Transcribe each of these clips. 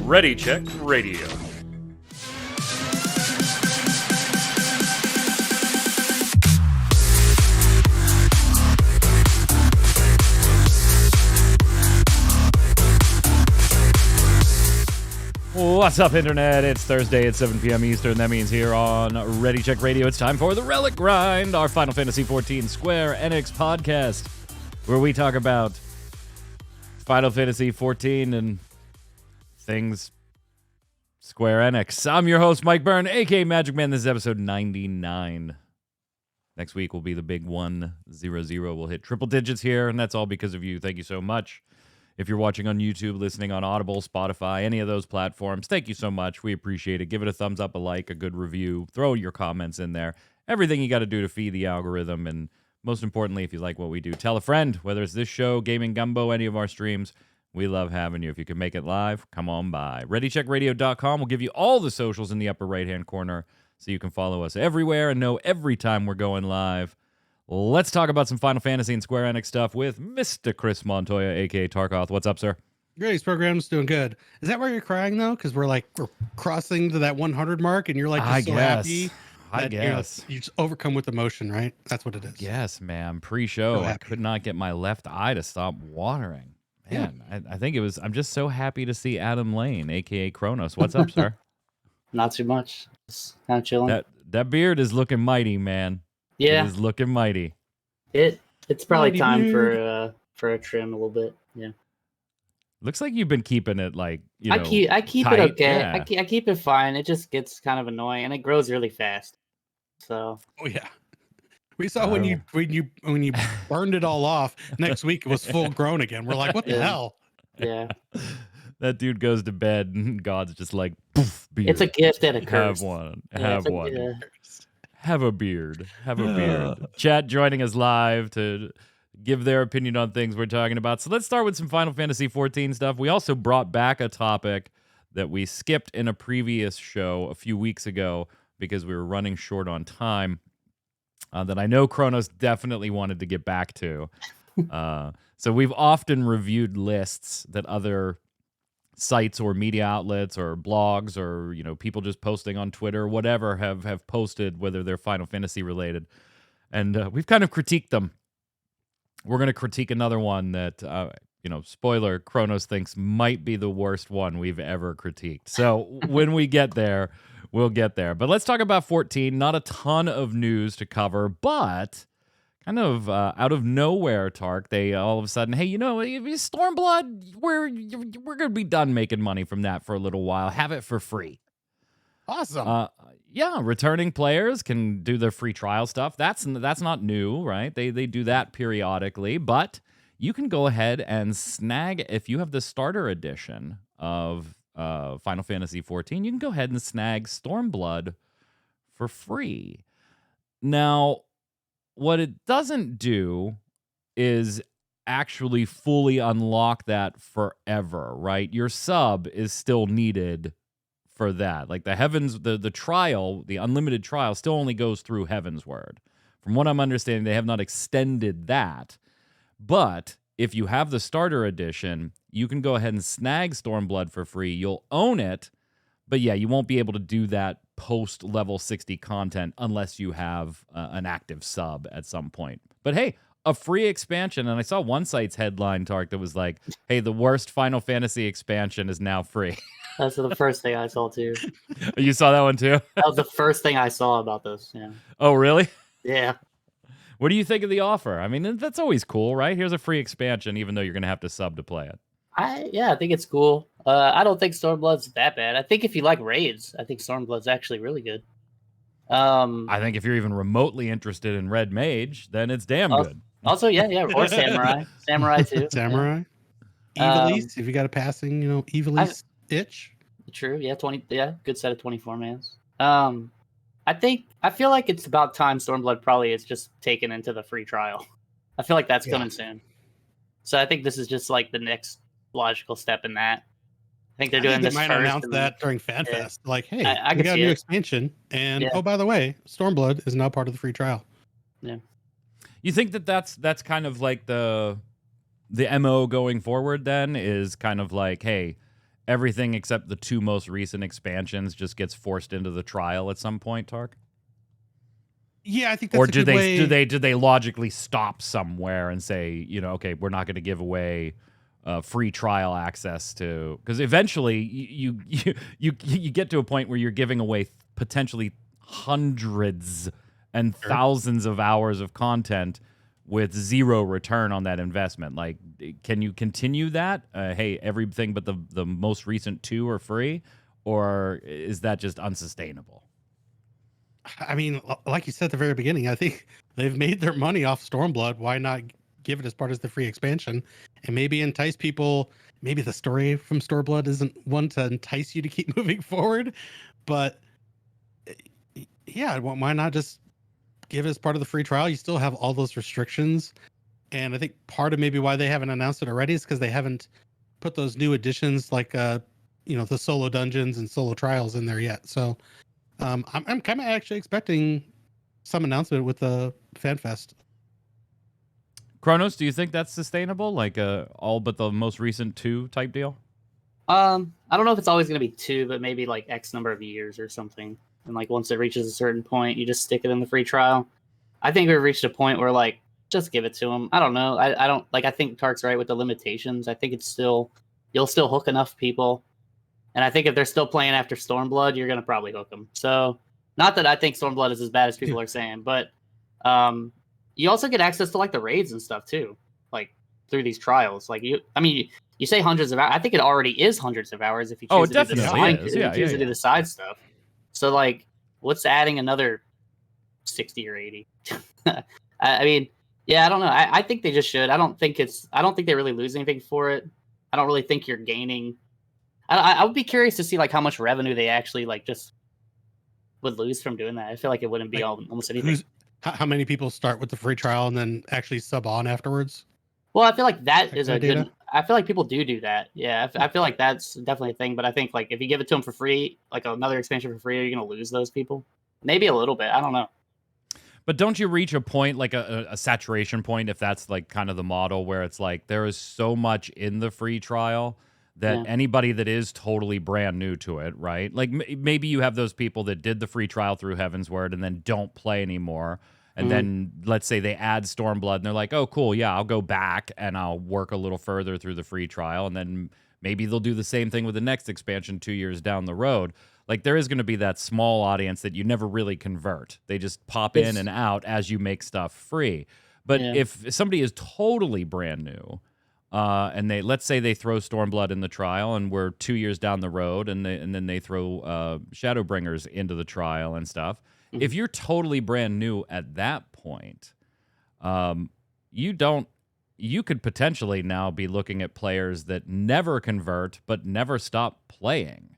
Ready Check Radio. What's up, Internet? It's Thursday at 7 p.m. Eastern. That means here on Ready Check Radio, it's time for the Relic Grind, our Final Fantasy XIV Square Enix podcast, where we talk about Final Fantasy XIV and things Square Enix. I'm your host, Mike Byrne, aka Magic Man. This is episode 99. Next week will be the big 100. We'll hit triple digits here, and that's all because of you. Thank you so much. If you're watching on YouTube, listening on Audible, Spotify, any of those platforms, thank you so much. We appreciate it. Give it a thumbs up, a like, a good review. Throw your comments in there. Everything you got to do to feed the algorithm. And most importantly, if you like what we do, tell a friend, whether it's this show, Gaming Gumbo, any of our streams. We love having you. If you can make it live, come on by. ReadyCheckRadio.com will give you all the socials in the upper right-hand corner so you can follow us everywhere and know every time we're going live. Let's talk about some Final Fantasy and Square Enix stuff with Mr. Chris Montoya, a.k.a. Tarkoth. What's up, sir? Grace program's doing good. Is that why you're crying, though? Because we're crossing to that 100 mark, and you're like just so happy. I guess. You just overcome with emotion, right? That's what it is. Yes, man. Pre-show, I could not get my left eye to stop watering. Man, yeah. I think it was, I'm just so happy to see Adam Lane, a.k.a. Kronos. What's up, sir? Not too much. Just kind of chilling. That beard is looking mighty, man. Yeah. It is looking mighty. It's probably time for a trim a little bit. Yeah. Looks like you've been keeping it like, I keep tight. it okay. Yeah. I keep it fine. It just gets kind of annoying and it grows really fast. So. Oh yeah. We saw when you burned it all off. Next week it was full grown again. We're like, what the hell? Yeah. That dude goes to bed and God's just like, poof, beard. It's a gift and a curse. Have one. Yeah, Have one. Have a beard. Have a beard. Chat joining us live to give their opinion on things we're talking about. So let's start with some Final Fantasy XIV stuff. We also brought back a topic that we skipped in a previous show a few weeks ago because we were running short on time that I know Kronos definitely wanted to get back to. So we've often reviewed lists that other sites or media outlets or blogs or people just posting on Twitter or whatever have posted, whether they're Final Fantasy related, and we've kind of critiqued them. We're going to critique another one that spoiler, Kronos thinks might be the worst one we've ever critiqued. So when we get there, we'll get there. But let's talk about 14. Not a ton of news to cover, but kind of out of nowhere, Tark, they all of a sudden, hey, Stormblood, we're going to be done making money from that for a little while. Have it for free. Awesome. Yeah, returning players can do their free trial stuff. That's not new, right? They do that periodically, but you can go ahead and snag, if you have the starter edition of Final Fantasy XIV, you can go ahead and snag Stormblood for free. Now, what it doesn't do is actually fully unlock that forever, right? Your sub is still needed for that. Like the trial, the unlimited trial still only goes through Heavensward. From what I'm understanding, they have not extended that. But if you have the starter edition, you can go ahead and snag Stormblood for free. You'll own it, but yeah, you won't be able to do that post level 60 content unless you have an active sub at some point. But hey, a free expansion, and I saw one site's headline, Tark, that was like, hey, the worst Final Fantasy expansion is now free. That's the first thing I saw too. You saw that one too? That was the first thing I saw about this. Yeah. Oh, really? Yeah. What do you think of the offer? I mean, that's always cool, right? Here's a free expansion, even though you're going to have to sub to play it. I think it's cool. I don't think Stormblood's that bad. I think if you like raids, I think Stormblood's actually really good. I think if you're even remotely interested in Red Mage, then it's damn good. Also, yeah, or Samurai. Samurai too. Samurai. Evilise, if you got a passing, Evilise itch. True, yeah, 20, yeah, good set of 24 mans. I feel like it's about time Stormblood probably is just taken into the free trial. I feel like that's coming soon. So I think this is just like the next logical step in that. I think they're doing this might first. Announce that during FanFest. Yeah. Like, hey, we got a new expansion. And, oh, by the way, Stormblood is now part of the free trial. Yeah. You think that that's kind of like the MO going forward then is kind of like, hey, everything except the 2 most recent expansions just gets forced into the trial at some point, Tark? Yeah, I think that's Or a good way. do they logically stop somewhere and say, okay, we're not going to give away free trial access to, because eventually you get to a point where you're giving away potentially hundreds and Sure. thousands of hours of content with zero return on that investment. Like, can you continue that? Hey, everything but the most recent 2 are free, or is that just unsustainable? I mean, like you said at the very beginning, I think they've made their money off Stormblood. Why not give it as part of the free expansion and maybe entice people? Maybe the story from Stormblood isn't one to entice you to keep moving forward, but yeah, why not just give it as part of the free trial? You still have all those restrictions. And I think part of maybe why they haven't announced it already is because they haven't put those new additions like the solo dungeons and solo trials in there yet. So I'm kind of actually expecting some announcement with the FanFest. Kronos, do you think that's sustainable? Like all but the most recent 2 type deal? I don't know if it's always going to be 2, but maybe like X number of years or something. And like once it reaches a certain point, you just stick it in the free trial. I think we've reached a point where like just give it to them. I don't know. I don't like. I think Tark's right with the limitations. I think you'll still hook enough people, and I think if they're still playing after Stormblood, you're gonna probably hook them. So not that I think Stormblood is as bad as people are saying, but you also get access to like the raids and stuff too, like through these trials. Like you say hundreds of hours. I think it already is hundreds of hours if you choose Oh, it to do the definitely side, is. if Yeah, you choose to do the side stuff. So like, what's adding another 60 or 80? I mean, yeah, I don't know. I think they just should. I don't think they really lose anything for it. I don't really think you're gaining. I would be curious to see like how much revenue they actually like just would lose from doing that. I feel like it wouldn't be almost anything. How many people start with the free trial and then actually sub on afterwards? Well, I feel like that is a data? good. I feel like people do that. Yeah, I feel like that's definitely a thing. But I think like if you give it to them for free, like another expansion for free, are you going to lose those people? Maybe a little bit. I don't know. But don't you reach a point, like a saturation point, if that's like kind of the model where it's like there is so much in the free trial that anybody that is totally brand new to it, right? Like maybe you have those people that did the free trial through Heaven's Word and then don't play anymore. And then let's say they add Stormblood and they're like, oh, cool, yeah, I'll go back and I'll work a little further through the free trial. And then maybe they'll do the same thing with the next expansion 2 years down the road. Like there is going to be that small audience that you never really convert. They just pop in and out as you make stuff free. But if somebody is totally brand new, and let's say they throw Stormblood in the trial, and we're 2 years down the road, and then they throw Shadowbringers into the trial and stuff. If you're totally brand new at that point, you could potentially now be looking at players that never convert but never stop playing.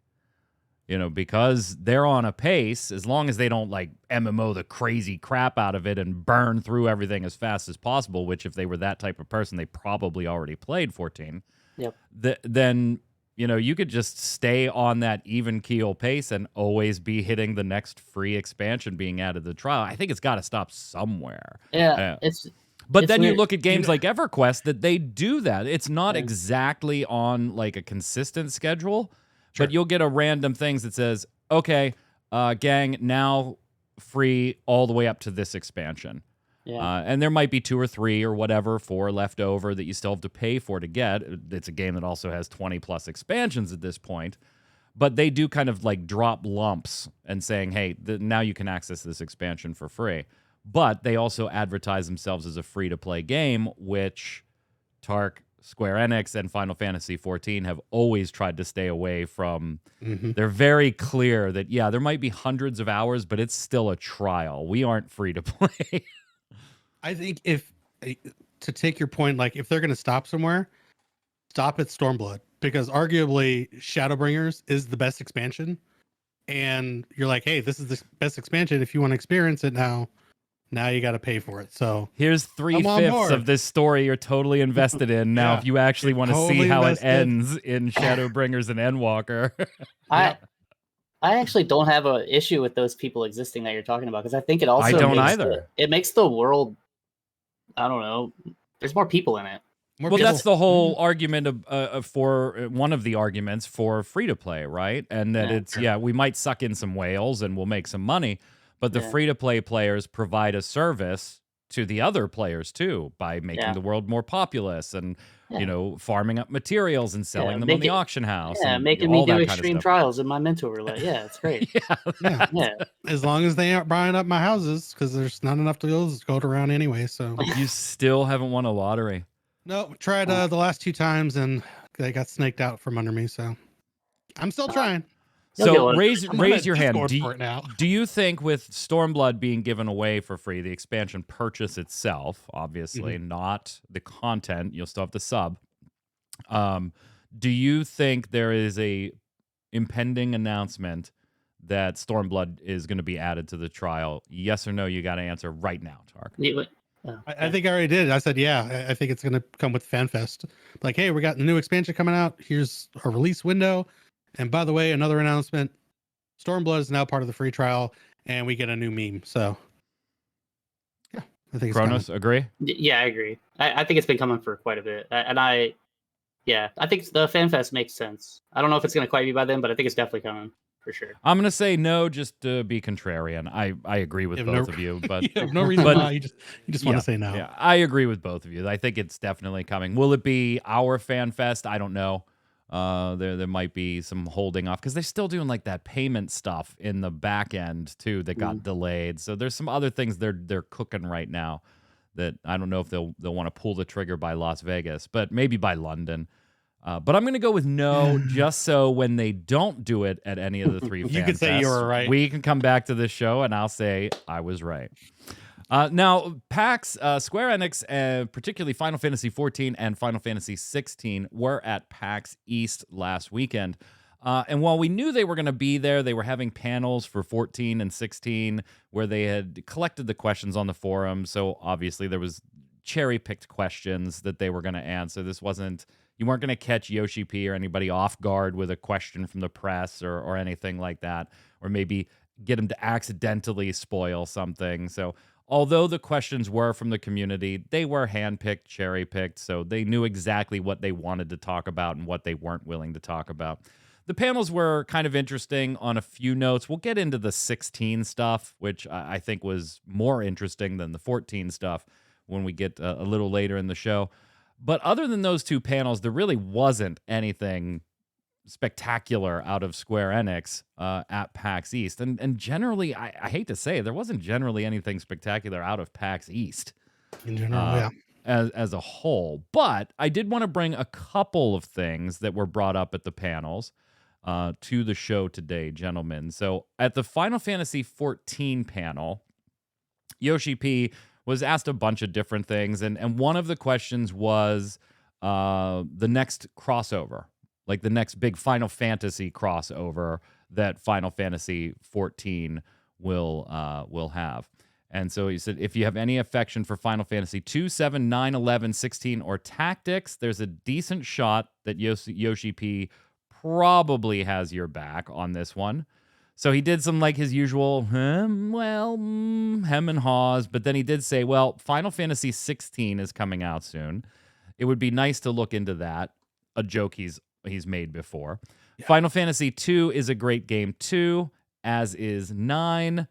Because they're on a pace, as long as they don't like MMO the crazy crap out of it and burn through everything as fast as possible, which if they were that type of person, they probably already played 14. Yep. Then, you could just stay on that even keel pace and always be hitting the next free expansion being added to the trial. I think it's got to stop somewhere. Yeah. But then weird. you look at games like EverQuest that they do that. It's not exactly on like a consistent schedule. Sure. But you'll get a random things that says, okay, gang, now free all the way up to this expansion. Yeah. And there might be 2 or 3 or whatever, 4 left over that you still have to pay for to get. It's a game that also has 20 plus expansions at this point. But they do kind of like drop lumps and saying, hey, now you can access this expansion for free. But they also advertise themselves as a free-to-play game, which Tark, Square Enix, and Final Fantasy XIV have always tried to stay away from. They're very clear that, yeah, there might be hundreds of hours, but it's still a trial. We aren't free to play. I think to take your point, like if they're going to stop somewhere, stop at Stormblood, because arguably Shadowbringers is the best expansion. And you're like, hey, this is the best expansion. If you want to experience it now you got to pay for it. So here's 3/5 of this story you're totally invested in. Now, if you actually want to see how it ends in Shadowbringers and Endwalker. I actually don't have an issue with those people existing that you're talking about, because I think it also I don't either. It makes the world I don't know. There's more people in it. More Well, people. that's the whole argument for one of the arguments for free to play, right? And that Yeah. it's we might suck in some whales and we'll make some money, but the Yeah. free to play players provide a service to the other players too by making the world more populous and farming up materials and selling them on the auction house. Yeah, and making all me do that kind of extreme stuff. trials in my mental relay. Yeah, it's great. Yeah. Yeah. As long as they aren't buying up my houses, because there's not enough to go around anyway. So You still haven't won a lottery. no, tried the last 2 times and they got snaked out from under me. So I'm still trying. You'll get So one. raise your hand. Discord for it now. Do you think with Stormblood being given away for free, the expansion purchase itself, obviously not the content, you'll still have to sub. Do you think there is a impending announcement that Stormblood is going to be added to the trial? Yes or no? You got to answer right now, Tark. I think I already did. I said, yeah, I think it's going to come with FanFest. Like, hey, we got the new expansion coming out. Here's a release window. And by the way, another announcement, Stormblood is now part of the free trial and we get a new meme. So yeah, I think it's Kronos, agree? Yeah, I agree. I think it's been coming for quite a bit. I think the FanFest makes sense. I don't know if it's going to quite be by then, but I think it's definitely coming for sure. I'm going to say no, just to be contrarian. I agree with both of you, but you have no reason why. You just want to say no. Yeah, I agree with both of you. I think it's definitely coming. Will it be our FanFest? I don't know. There might be some holding off because they're still doing like that payment stuff in the back end too that got delayed. So there's some other things they're cooking right now that I don't know if they'll want to pull the trigger by Las Vegas, but maybe by London. But I'm going to go with no, just so when they don't do it at any of the 3 You could say you were right. We can come back to this show and I'll say I was right. Now, PAX, Square Enix, particularly Final Fantasy XIV and Final Fantasy XVI, were at PAX East last weekend. And while we knew they were going to be there, they were having panels for 14 and 16 where they had collected the questions on the forum. So obviously there was cherry-picked questions that they were going to answer. You weren't going to catch YoshiP or anybody off guard with a question from the press or anything like that, or maybe get them to accidentally spoil something. So although the questions were from the community, they were handpicked, cherry-picked, so they knew exactly what they wanted to talk about and what they weren't willing to talk about. The panels were kind of interesting on a few notes. We'll get into the 16 stuff, which I think was more interesting than the 14 stuff when we get a little later in the show. But other than those 2 panels, there really wasn't anything spectacular out of Square Enix at PAX East. And generally, I hate to say it, there wasn't generally anything spectacular out of PAX East. In general, as a whole. But I did want to bring a couple of things that were brought up at the panels to the show today, gentlemen. So at the Final Fantasy XIV panel, YoshiP was asked a bunch of different things, and one of the questions was the next crossover, like the next big Final Fantasy crossover that Final Fantasy XIV will have. And so he said, if you have any affection for Final Fantasy 2, 7, 9, 11, 16, or Tactics, there's a decent shot that YoshiP probably has your back on this one. So he did some like his usual, hem and haws, but then he did say, well, Final Fantasy 16 is coming out soon. It would be nice to look into that, a joke he's made before. Yeah. Final Fantasy 2 is a great game too, as is 9.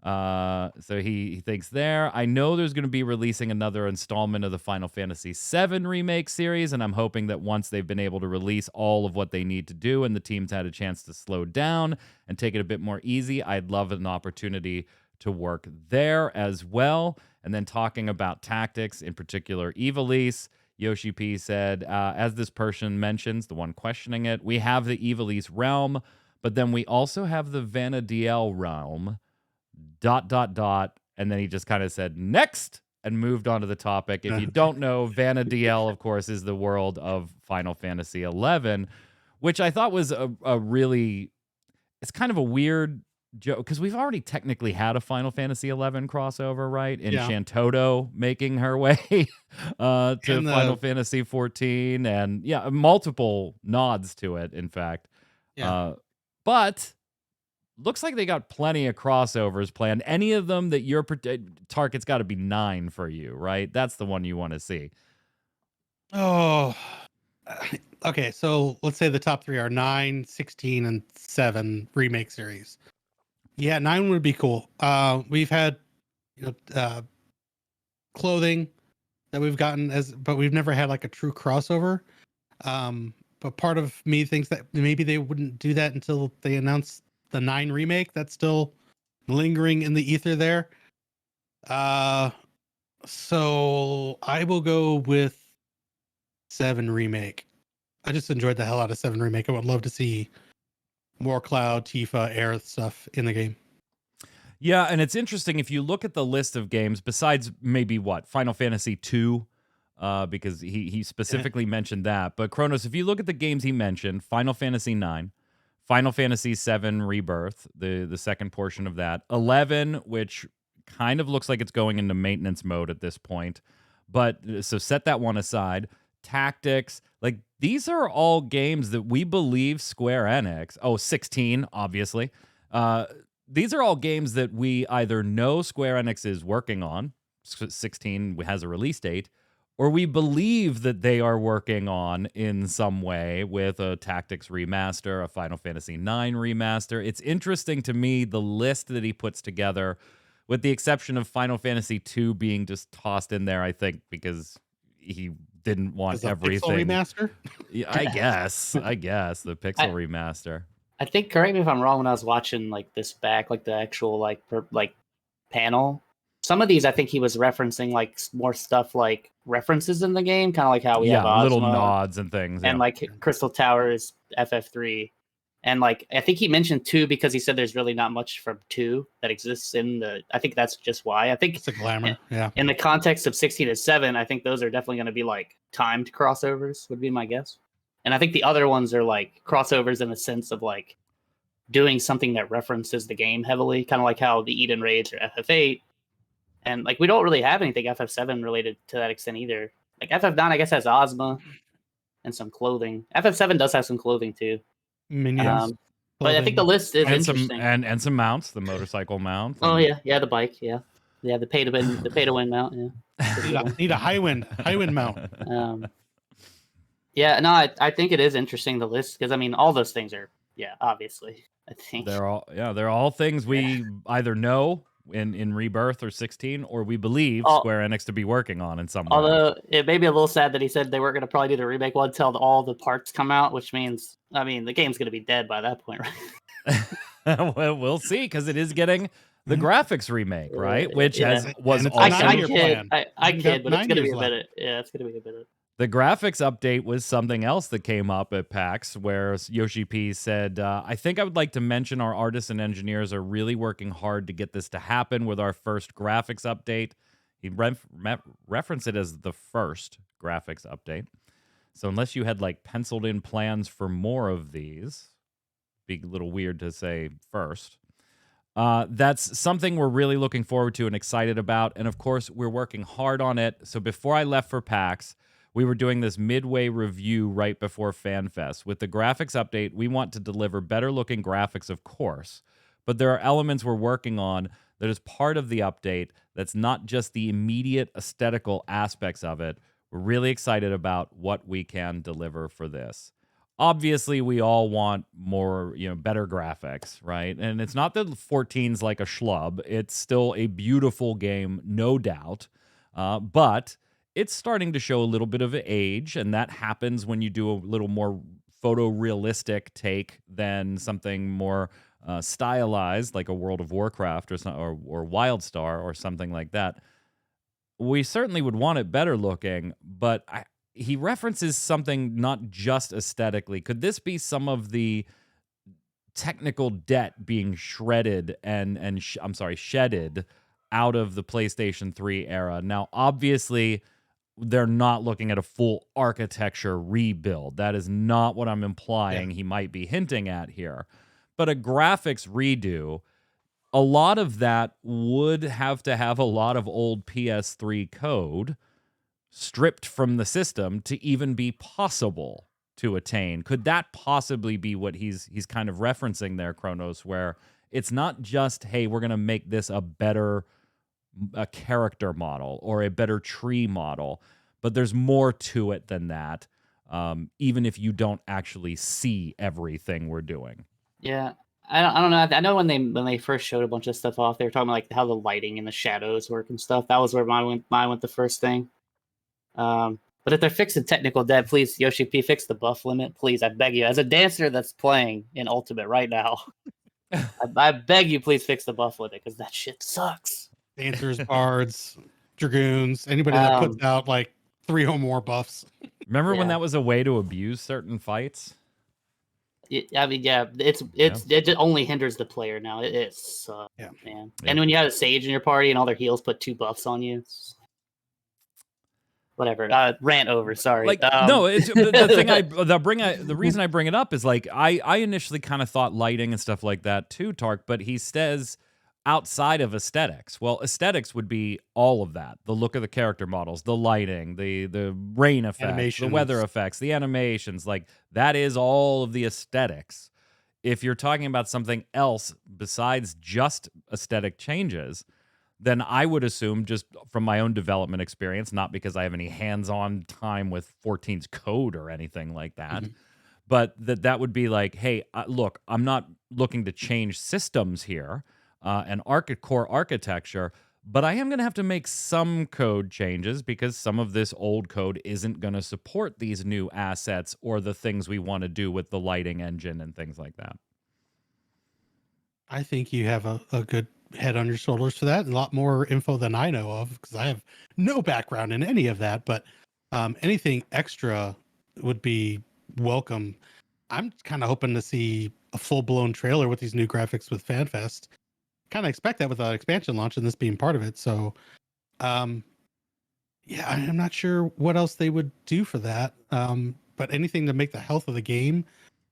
So he thinks there. I know there's going to be releasing another installment of the Final Fantasy VII remake series, and I'm hoping that once they've been able to release all of what they need to do and the team's had a chance to slow down and take it a bit more easy, I'd love an opportunity to work there as well. And then talking about Tactics, in particular Ivalice, YoshiP said, as this person mentions, the one questioning it, we have the Ivalice realm, but then we also have the Vana'diel realm, ... And then he just kind of said, next, and moved on to the topic. If you don't know, Vana'diel, of course, is the world of Final Fantasy XI, which I thought was a really, it's kind of a weird joke, because we've already technically had a Final Fantasy XI crossover, right? In Shantoto making her way to Final Fantasy XIV, and multiple nods to it, in fact. But looks like they got plenty of crossovers planned. Any of them that your target's got to be 9 for you, right? That's the one you want to see. Oh, okay. So let's say the top 3 are 9, 16, and 7 remake series. Yeah, 9 would be cool. We've had, clothing that we've gotten but we've never had like a true crossover. But part of me thinks that maybe they wouldn't do that until they announce the 9 remake. That's still lingering in the ether there. So I will go with 7 remake. I just enjoyed the hell out of 7 remake. I would love to see more Cloud, Tifa, Aerith stuff in the game. Yeah, and it's interesting if you look at the list of games, besides maybe Final Fantasy II, because he specifically mentioned that. But Kronos, if you look at the games he mentioned, Final Fantasy IX, Final Fantasy VII Rebirth, the second portion of that, 11, which kind of looks like it's going into maintenance mode at this point. But so set that one aside. Tactics, like these are all games that we believe Square Enix. 16, obviously. These are all games that we either know Square Enix is working on, 16 has a release date, or we believe that they are working on in some way with a Tactics remaster, a Final Fantasy IX remaster. It's interesting to me, the list that he puts together, with the exception of Final Fantasy II being just tossed in there, I think, because he didn't want everything. Pixel remaster? Yeah, I guess the Pixel remaster. I think, correct me if I'm wrong, when I was watching like this back, like the actual like panel, some of these I think he was referencing like more stuff like references in the game, kind of like how we have Ozma, little nods and things, and like Crystal Towers, FF3, and like I think he mentioned 2 because he said there's really not much from 2 that exists in the. I think that's just why. I think it's a glamour. Yeah. In the context of 16 and 7, I think those are definitely going to be like timed crossovers. Would be my guess. And I think the other ones are like crossovers in the sense of like doing something that references the game heavily, kind of like how the Eden Raids or FF8. And like we don't really have anything FF7 related to that extent either. Like FF9, I guess, has Ozma and some clothing. FF7 does have some clothing too. Minions. But I think the list is interesting. And some mounts, the motorcycle mount. Oh yeah, the bike, yeah, the pay to win mount, yeah. Need a high wind mount. Yeah, no, I think it is interesting, the list, because I mean all those things are, yeah, obviously, I think they're all things we either know in Rebirth or 16, or we believe Square Enix to be working on in some way. Although it may be a little sad that he said they weren't going to probably do the remake one until all the parts come out, which means, I mean, the game's going to be dead by that point, right? Well, we'll see, because it is getting the graphics remake, right? Which was also I kid, but it's going to be a minute. Yeah, it's going to be a minute. The graphics update was something else that came up at PAX, where YoshiP said, I think I would like to mention our artists and engineers are really working hard to get this to happen with our first graphics update. He referenced it as the first graphics update. So unless you had like penciled in plans for more of these, be a little weird to say first. That's something we're really looking forward to and excited about. And of course, we're working hard on it. So before I left for PAX, we were doing this midway review right before FanFest. With the graphics update, we want to deliver better looking graphics, of course, but there are elements we're working on that is part of the update that's not just the immediate aesthetical aspects of it. We're really excited about what we can deliver for this. Obviously, we all want more, better graphics, right? And it's not that 14's like a schlub. It's still a beautiful game, no doubt, but it's starting to show a little bit of age, and that happens when you do a little more photorealistic take than something more stylized, like a World of Warcraft or WildStar or something like that. We certainly would want it better looking, but he references something not just aesthetically. Could this be some of the technical debt being shredded shedded out of the PlayStation 3 era? Now, obviously, they're not looking at a full architecture rebuild. That is not what I'm implying he might be hinting at here. But a graphics redo, a lot of that would have to have a lot of old PS3 code stripped from the system to even be possible to attain. Could that possibly be what he's kind of referencing there, Kronos, where It's not just, hey, we're going to make this a better character model or a better tree model, but there's more to it than that, even if you don't actually see everything we're doing. Yeah. I don't know. I know when they first showed a bunch of stuff off, they were talking about like how the lighting and the shadows work and stuff. That was where mine went the first thing. But if they're fixing technical debt, please, YoshiP, fix the buff limit, please. I beg you. As a dancer that's playing in Ultimate right now, I beg you, please fix the buff limit because that shit sucks. Dancers, bards, dragoons, anybody that puts out like 3 or more buffs. Remember when that was a way to abuse certain fights? I mean, yeah, it just only hinders the player now. It sucks, man. Yeah. And when you have a sage in your party and all their heals put 2 buffs on you, whatever. Rant over. Sorry. Like no, it's the reason I bring it up is like I initially kind of thought lighting and stuff like that too, Tark. But he says outside of aesthetics. Well, aesthetics would be all of that: the look of the character models, the lighting, the rain effects, the weather effects, the animations. Like that is all of the aesthetics. If you're talking about something else besides just aesthetic changes, then I would assume, just from my own development experience, not because I have any hands-on time with 14's code or anything like that, but that would be like, hey, look, I'm not looking to change systems here and core architecture, but I am going to have to make some code changes because some of this old code isn't going to support these new assets or the things we want to do with the lighting engine and things like that. I think you have a good head on your shoulders for that, and a lot more info than I know of because I have no background in any of that. But anything extra would be welcome. I'm kind of hoping to see a full-blown trailer with these new graphics with FanFest. Kind of expect that with an expansion launch and this being part of it. So, yeah, I'm not sure what else they would do for that. But anything to make the health of the game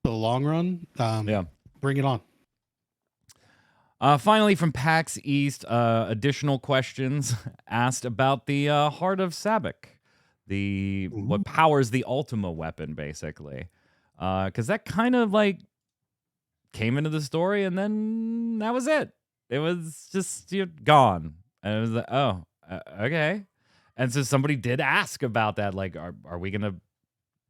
for the long run, bring it on. Finally, from PAX East, additional questions asked about the Heart of Sabbac, what powers the Ultima weapon, basically. Because that kind of like came into the story, and then that was it. It was just gone, and it was like, oh, okay. And so somebody did ask about that, like, are we gonna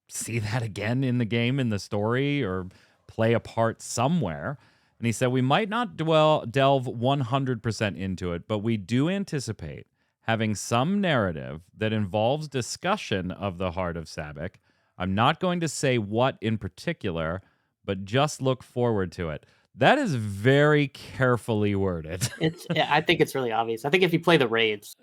see that again in the game, in the story, or play a part somewhere? And he said, we might not delve 100% into it, but we do anticipate having some narrative that involves discussion of the Heart of Sabbac. I'm not going to say what in particular, but just look forward to it. That is very carefully worded. I think it's really obvious. I think if you play the raids.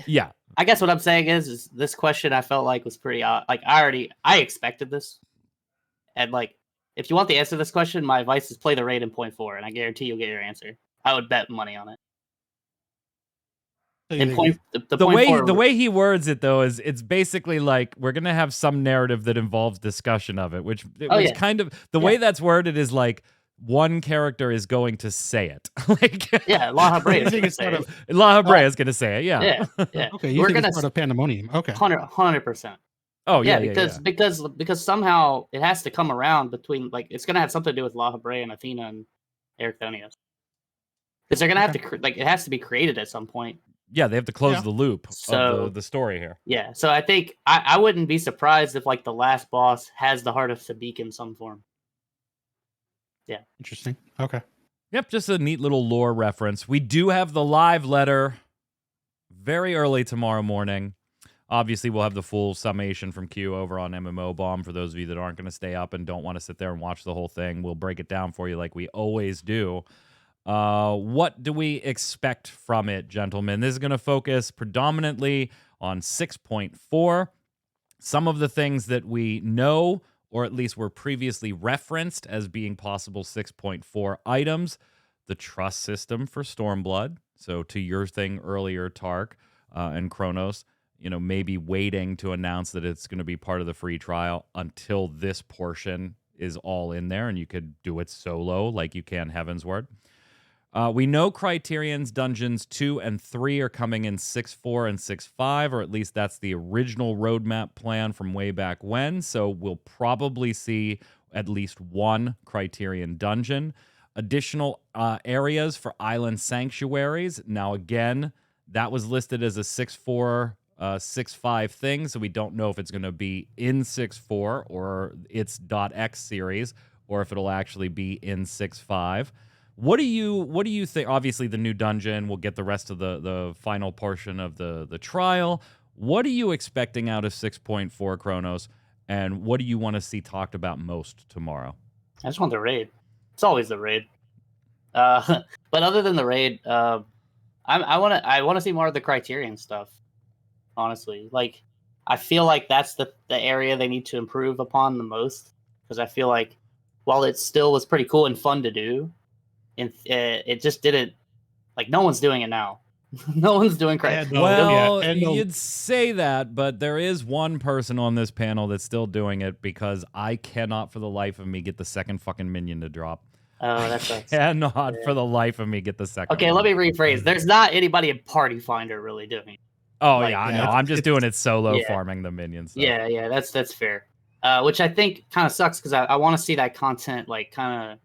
Yeah. I guess what I'm saying is this question I felt like was pretty, like I expected this. And like, if you want the answer to this question, my advice is play the raid in 0.4, and I guarantee you'll get your answer. I would bet money on it. The way he words it though is it's basically like we're gonna have some narrative that involves discussion of it, which kind of the way that's worded is like one character is going to say it. Like La Habrea is gonna say it. La Habrea is gonna say it. Yeah. Okay, you think it's part of Pandemonium? Okay, 100%. Oh yeah, because somehow it has to come around between, like, it's gonna have something to do with La Habrea and Athena and Ericthonius. Because they're gonna have to it has to be created at some point. Yeah, they have to close the loop of the story here. Yeah, so I think I wouldn't be surprised if like the last boss has the Heart of Sabbac in some form. Yeah. Interesting. Okay. Yep, just a neat little lore reference. We do have the live letter very early tomorrow morning. Obviously, we'll have the full summation from Q over on MMO Bomb for those of you that aren't going to stay up and don't want to sit there and watch the whole thing. We'll break it down for you like we always do. What do we expect from it, gentlemen? This is going to focus predominantly on 6.4. Some of the things that we know, or at least were previously referenced as being possible 6.4 items. The trust system for Stormblood. So to your thing earlier, Tark and Kronos, maybe waiting to announce that it's going to be part of the free trial until this portion is all in there and you could do it solo like you can Heavensward. We know Criterion's Dungeons 2 and 3 are coming in 6.4 and 6.5, or at least that's the original roadmap plan from way back when. So we'll probably see at least one Criterion dungeon. additional areas for island sanctuaries. Now, again, that was listed as a 6.4, 6.5 thing, so we don't know if it's going to be in 6.4 or its .x series, or if it'll actually be in 6.5. What do you think? Obviously, the new dungeon will get the rest of the final portion of the trial. What are you expecting out of 6.4, Chronos? And what do you want to see talked about most tomorrow? I just want the raid. It's always the raid. But other than the raid, I want to see more of the Criterion stuff. Honestly, like I feel like that's the area they need to improve upon the most, because I feel like while it still was pretty cool and fun to do, and it just didn't, like, no one's doing it now. No one's doing Criterion. Well, you'd say that, but there is one person on this panel that's still doing it, because I cannot for the life of me get the second fucking minion to drop. Oh, that's cannot for the life of me get the second. Okay, let me rephrase. There's not anybody in Party Finder really doing it. Oh, like, yeah, I know. I'm just doing it solo, farming the minions. So. Yeah, that's fair. Which I think kind of sucks, because I want to see that content like kind of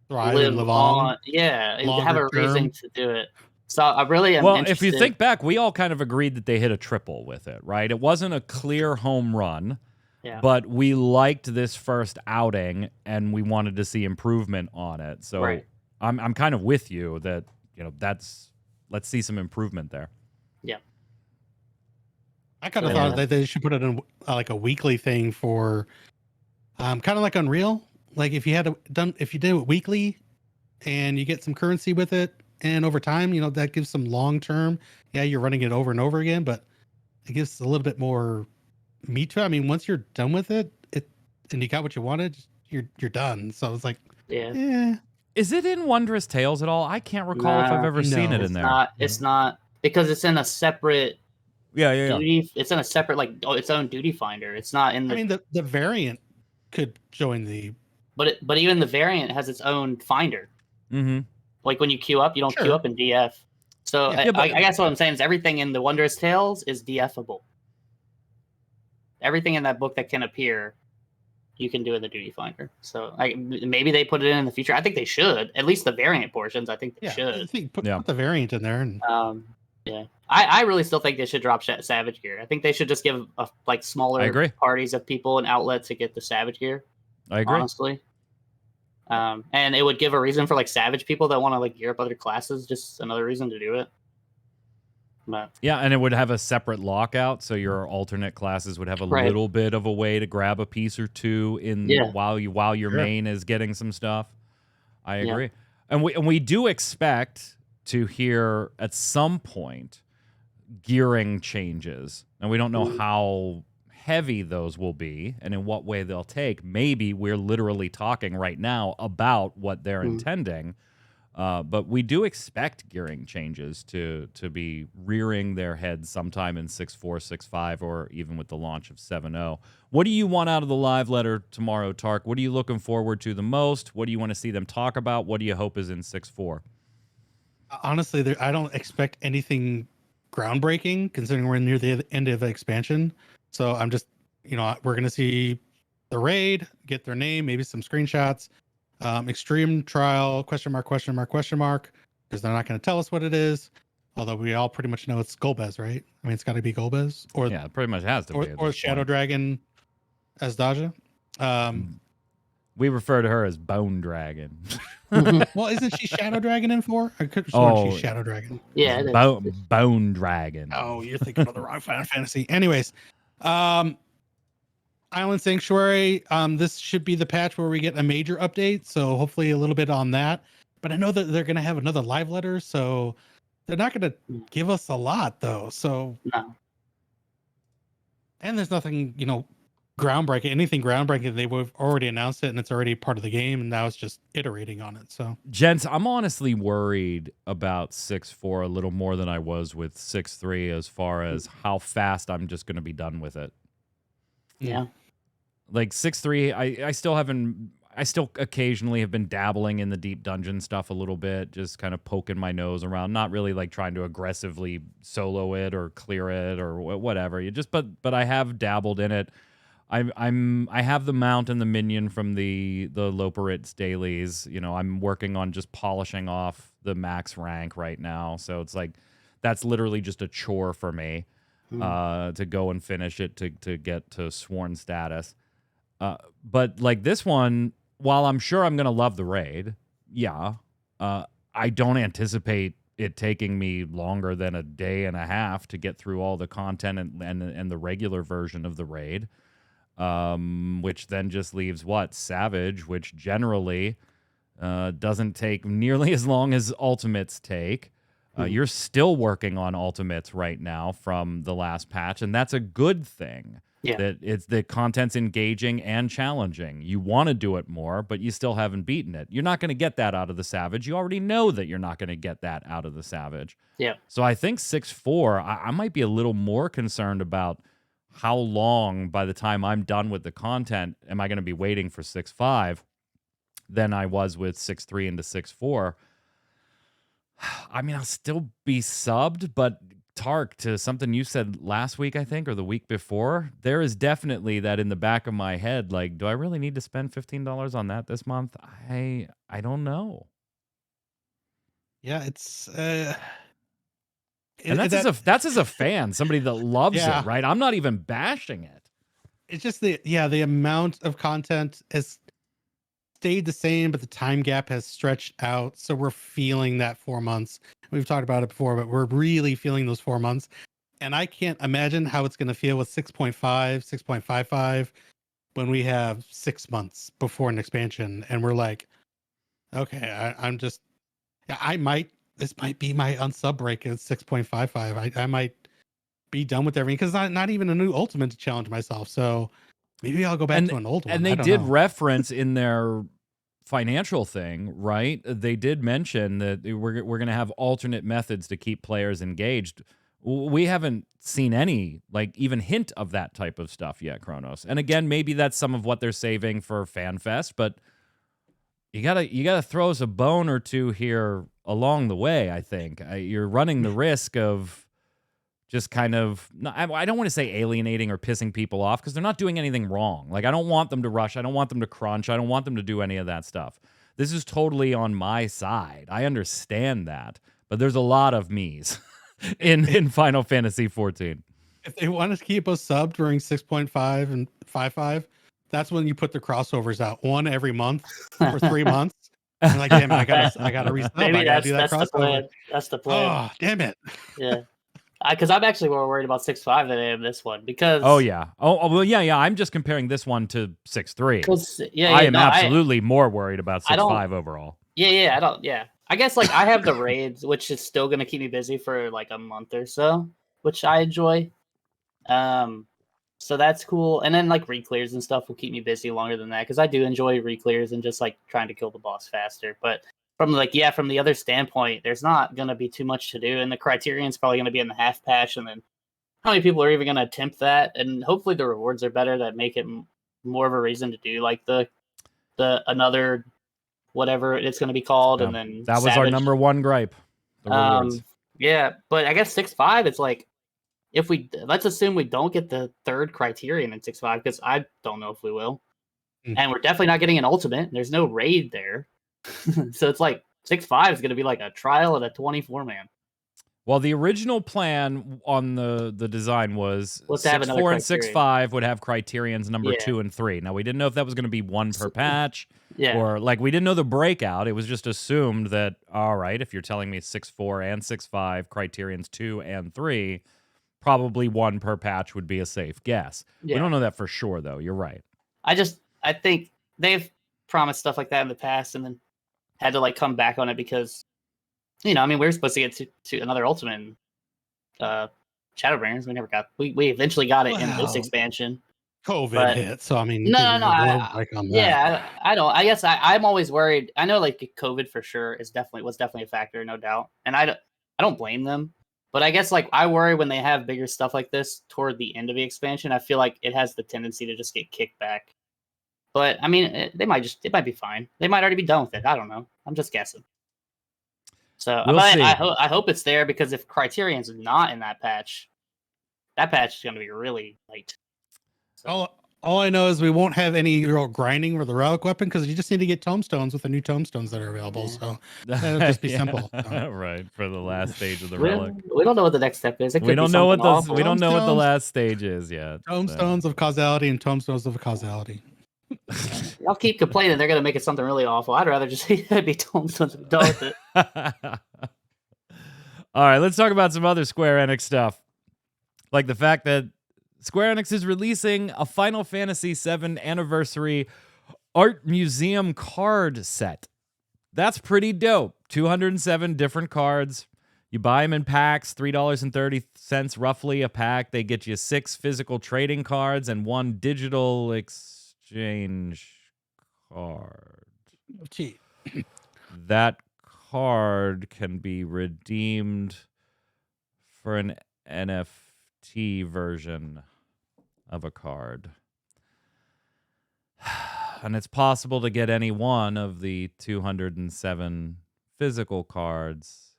live on. Yeah, and have a reason to do it. So I really am interested. If you think back, we all kind of agreed that they hit a triple with it, right? It wasn't a clear home run, but we liked this first outing, and we wanted to see improvement on it. So I'm kind of with you that, let's see some improvement there. Yeah. I kind of thought that they should put it in like a weekly thing for, kind of like Unreal. Like if you do it weekly, and you get some currency with it, and over time, that gives some long term. Yeah, you're running it over and over again, but it gives a little bit more meat to it. I mean, once you're done with it, and you got what you wanted, you're done. So it's like, Is it in Wondrous Tales at all? I can't recall if I've ever seen it in there. It's not, because it's in a separate. Duty. It's in a separate, like, its own duty finder. It's not in the. I mean, the variant could join the. But even the variant has its own finder. Mm-hmm. Like when you queue up, you don't queue up in DF. So I guess what I'm saying is everything in the Wondrous Tales is DFable. Everything in that book that can appear, you can do in the duty finder. So maybe they put it in the future. I think they should. At least the variant portions, I think they should. I think put the variant in there. And... I really still think they should drop Savage Gear. I think they should just give smaller parties of people an outlet to get the Savage Gear. I agree. Honestly. And it would give a reason for like Savage people that want to like gear up other classes, just another reason to do it. But and it would have a separate lockout, so your alternate classes would have a little bit of a way to grab a piece or two while your main is getting some stuff. I agree. And we do expect to hear at some point gearing changes, and we don't know how heavy those will be and in what way they'll take. Maybe we're literally talking right now about what they're intending, but we do expect gearing changes to be rearing their heads sometime in 6.4, 6.5, or even with the launch of 7.0. What do you want out of the live letter tomorrow, Tark? What are you looking forward to the most? What do you want to see them talk about? What do you hope is in 6.4? Honestly, I don't expect anything groundbreaking, considering we're near the end of the expansion. So I'm just, we're going to see the raid, get their name, maybe some screenshots, extreme trial, question mark, because they're not going to tell us what it is. Although we all pretty much know it's Golbez, right? I mean, it's got to be Golbez. It pretty much has to be. Or Shadow Dragon as Daja. We refer to her as Bone Dragon. Well, isn't she Shadow Dragon in 4? I could have sworn she's Shadow Dragon. Yeah, Bone Dragon. Oh, you're thinking of the wrong Final Fantasy. Anyways, Island Sanctuary. This should be the patch where we get a major update. So hopefully a little bit on that. But I know that they're going to have another live letter, so they're not going to give us a lot, though. So, and there's nothing, groundbreaking. Anything groundbreaking, they would have already announced it, and it's already part of the game, and now it's just iterating on it. So, gents, I'm honestly worried about 6.4 a little more than I was with 6.3 as far as how fast I'm just going to be done with it. Yeah. Like 6.3, I still occasionally have been dabbling in the deep dungeon stuff a little bit, just kind of poking my nose around, not really like trying to aggressively solo it or clear it or whatever. But I have dabbled in it. I have the mount and the minion from the Loperitz dailies. You know, I'm working on just polishing off the max rank right now. So it's like that's literally just a chore for me to go and finish it to get to sworn status. But like this one, while I'm sure I'm gonna love the raid, yeah, I don't anticipate it taking me longer than a day and a half to get through all the content and the regular version of the raid. Which then just leaves what? Savage, which generally doesn't take nearly as long as Ultimates take. You're still working on Ultimates right now from the last patch, and that's a good thing. Yeah. That it's the content's engaging and challenging. You want to do it more, but you still haven't beaten it. You're not going to get that out of the Savage. You already know that you're not going to get that out of the Savage. Yeah. So I think 6.4, I might be a little more concerned about how long by the time I'm done with the content am I going to be waiting for 6.5 than I was with 6.3 into 6.4. I mean, I'll still be subbed, but Tark, to something you said last week, I think, or the week before, there is definitely that in the back of my head, like, do I really need to spend $15 on that this month? I don't know. Yeah, it's And that's as a fan, somebody that loves Yeah. it, right? I'm not even bashing it. it's just the amount of content has stayed the same, but the time gap has stretched out. So we're feeling that 4 months. We've talked about it before, but we're really feeling those 4 months. And I can't imagine how it's going to feel with 6.5, 6.55 when we have 6 months before an expansion. And we're like, okay, this might be my unsub break at 6.55. I might be done with everything because not even a new ultimate to challenge myself. So maybe I'll go back to an old one. And they I don't did know. reference in their financial thing, right? They did mention that we're going to have alternate methods to keep players engaged. We haven't seen any, like, even hint of that type of stuff yet, Kronos. And again, maybe that's some of what they're saving for FanFest, but you gotta throw us a bone or two here along the way, I think. You're running the risk of just kind of, I don't want to say alienating or pissing people off because they're not doing anything wrong. Like, I don't want them to rush. I don't want them to crunch. I don't want them to do any of that stuff. This is totally on my side. I understand that. But there's a lot of me's in Final Fantasy XIV. If they want to keep us subbed during 6.5 and 5.5, that's when you put the crossovers out, one every month for 3 months. And like, damn it, I gotta resub. Maybe I gotta do that that's the crossover. plan. That's the plan. Oh, damn it. Yeah. Because I'm actually more worried about 6.5 than I am this one. Because Oh yeah. Well, yeah. I'm just comparing this one to 6.3. I am absolutely more worried about 6.5 overall. Yeah. I guess like I have the raids, which is still gonna keep me busy for like a month or so, which I enjoy. So that's cool. And then like reclears and stuff will keep me busy longer than that because I do enjoy reclears and just like trying to kill the boss faster. But from the other standpoint, there's not gonna be too much to do, and the Criterion's probably gonna be in the half patch, and then how many people are even gonna attempt that? And hopefully the rewards are better that make it more of a reason to do like the another whatever it's gonna be called, and then that was our number one gripe. The rewards. Yeah, but I guess 6.5, it's like let's assume we don't get the third Criterion in 6.5 because I don't know if we will, and we're definitely not getting an ultimate. There's no raid there. So it's like 6.5 is going to be like a trial at a 24-man. Well, the original plan on the design was 6.4 and 6.5 would have Criterion's number 2 and 3. Now, we didn't know if that was going to be one per patch, or like we didn't know the breakout. It was just assumed that, all right, if you're telling me 6.4 and 6.5, Criterion's 2 and 3, probably one per patch would be a safe guess. We don't know that for sure, though. You're right. I think they've promised stuff like that in the past and then had to like come back on it because, we were supposed to get to another ultimate in Shadowbringers. We never got. We eventually got it in this expansion. COVID hit, so no. I don't. I guess I'm always worried. I know like COVID for sure was definitely a factor, no doubt, and I don't blame them. But I guess like I worry when they have bigger stuff like this toward the end of the expansion. I feel like it has the tendency to just get kicked back. But I mean, it might be fine. They might already be done with it. I don't know. I'm just guessing. So we'll see. I hope it's there because if Criterion's not in that patch is going to be really late. So. All I know is we won't have any real grinding with the relic weapon because you just need to get tomestones with the new tomestones that are available. So that'll just be Yeah, simple. So. right, for the last stage of the We relic. we don't know what the next step is. It could We be don't know what something the awful. we don't know what the Tomestones. last stage is yet. Tomestones of causality and tomestones of causality. Y'all keep complaining they're gonna make it something really awful. I'd rather just see it be tomestones and be done with it. All right, let's talk about some other Square Enix stuff. Like the fact that Square Enix is releasing a Final Fantasy VII Anniversary Art Museum card set. That's pretty dope. 207 different cards. You buy them in packs, $3.30 roughly a pack. They get you 6 physical trading cards and 1 digital exchange card. Gee. That card can be redeemed for an NFT version of a card. And it's possible to get any one of the 207 physical cards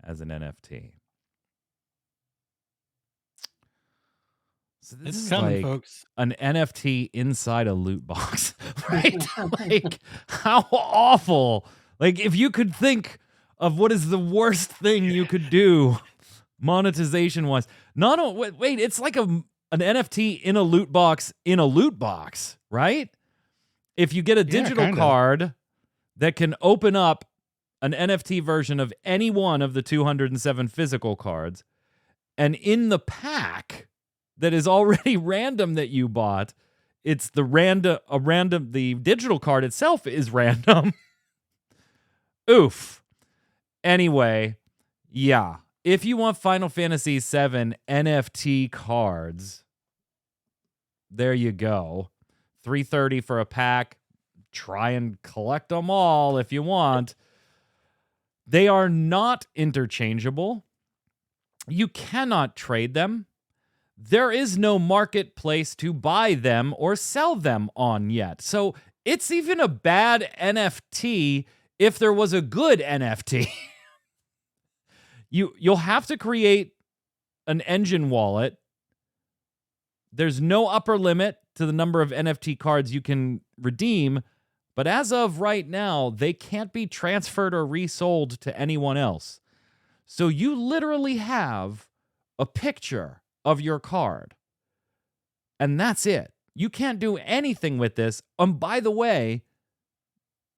as an NFT. So this It's is coming, like folks. an NFT inside a loot box, right? Like, how awful. Like, if you could think of what is the worst thing you could do monetization-wise. Wait, it's like an NFT in a loot box, right? If you get a digital kinda. card that can open up an NFT version of any one of the 207 physical cards, and in the pack that is already random that you bought, it's the digital card itself is random. Oof. Anyway, yeah. If you want Final Fantasy VII NFT cards, there you go. $3.30 for a pack. Try and collect them all if you want. They are not interchangeable. You cannot trade them. There is no marketplace to buy them or sell them on yet. So it's even a bad NFT if there was a good NFT. You'll have to create an engine wallet. There's no upper limit to the number of NFT cards you can redeem, but as of right now, they can't be transferred or resold to anyone else. So you literally have a picture of your card, and that's it. You can't do anything with this. By the way,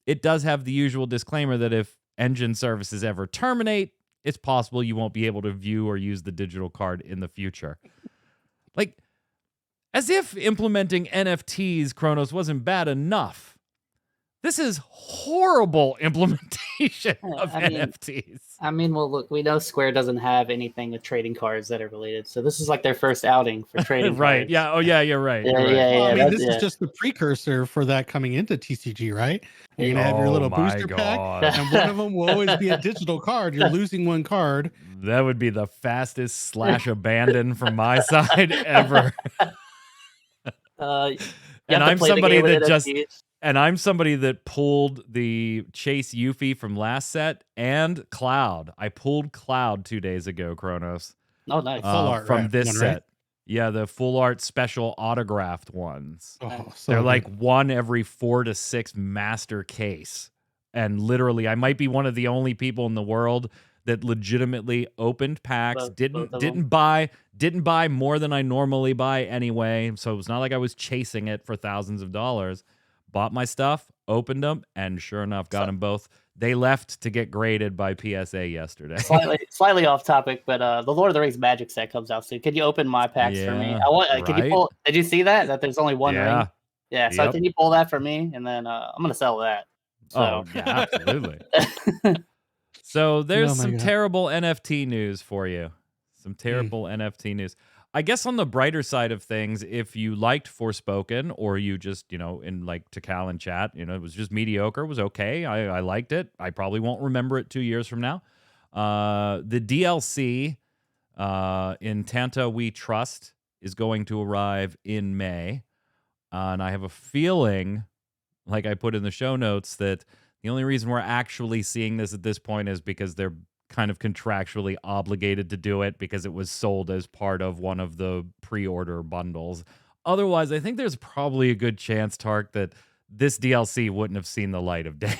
it does have the usual disclaimer that if engine services ever terminate, it's possible you won't be able to view or use the digital card in the future. Like, as if implementing NFTs, Kronos, wasn't bad enough. This is horrible implementation of NFTs. I mean, well, look, we know Square doesn't have anything with trading cards that are related, so this is like their first outing for trading right, cards. yeah, oh yeah, you're right. Yeah, you're right. yeah, Well, I mean, this yeah. is just the precursor for that coming into TCG, right? You're gonna have your little booster pack, and one of them will always be a digital card. You're losing one card. That would be the fastest / abandon from my side ever. And I'm somebody that pulled the Chase Yuffie from last set and Cloud. I pulled Cloud 2 days ago, Kronos. Oh, nice. Full art, from right? this One, set. right? Yeah, the full art special autographed ones. Oh, so They're good. like 1 every 4 to 6 master case. And literally, I might be one of the only people in the world that legitimately opened packs, Both didn't buy more than I normally buy anyway. So it's not like I was chasing it for thousands of dollars. Bought my stuff, opened them, and sure enough, got them both. They left to get graded by PSA yesterday. Slightly off topic, but the Lord of the Rings Magic set comes out soon. Could you open my packs for me? Could you pull? Did you see that? That there's only one ring. Yeah. So Yep. can you pull that for me? And then I'm gonna sell that. So. Oh yeah, absolutely. So there's some terrible NFT news for you. Some terrible NFT news. I guess on the brighter side of things, if you liked Forspoken or you just, in like Takal and chat, it was just mediocre, it was okay. I liked it. I probably won't remember it 2 years from now. The DLC in Tanta We Trust is going to arrive in May. And I have a feeling, like I put in the show notes, that the only reason we're actually seeing this at this point is because they're kind of contractually obligated to do it because it was sold as part of one of the pre-order bundles. Otherwise, I think there's probably a good chance, Tark, that this DLC wouldn't have seen the light of day.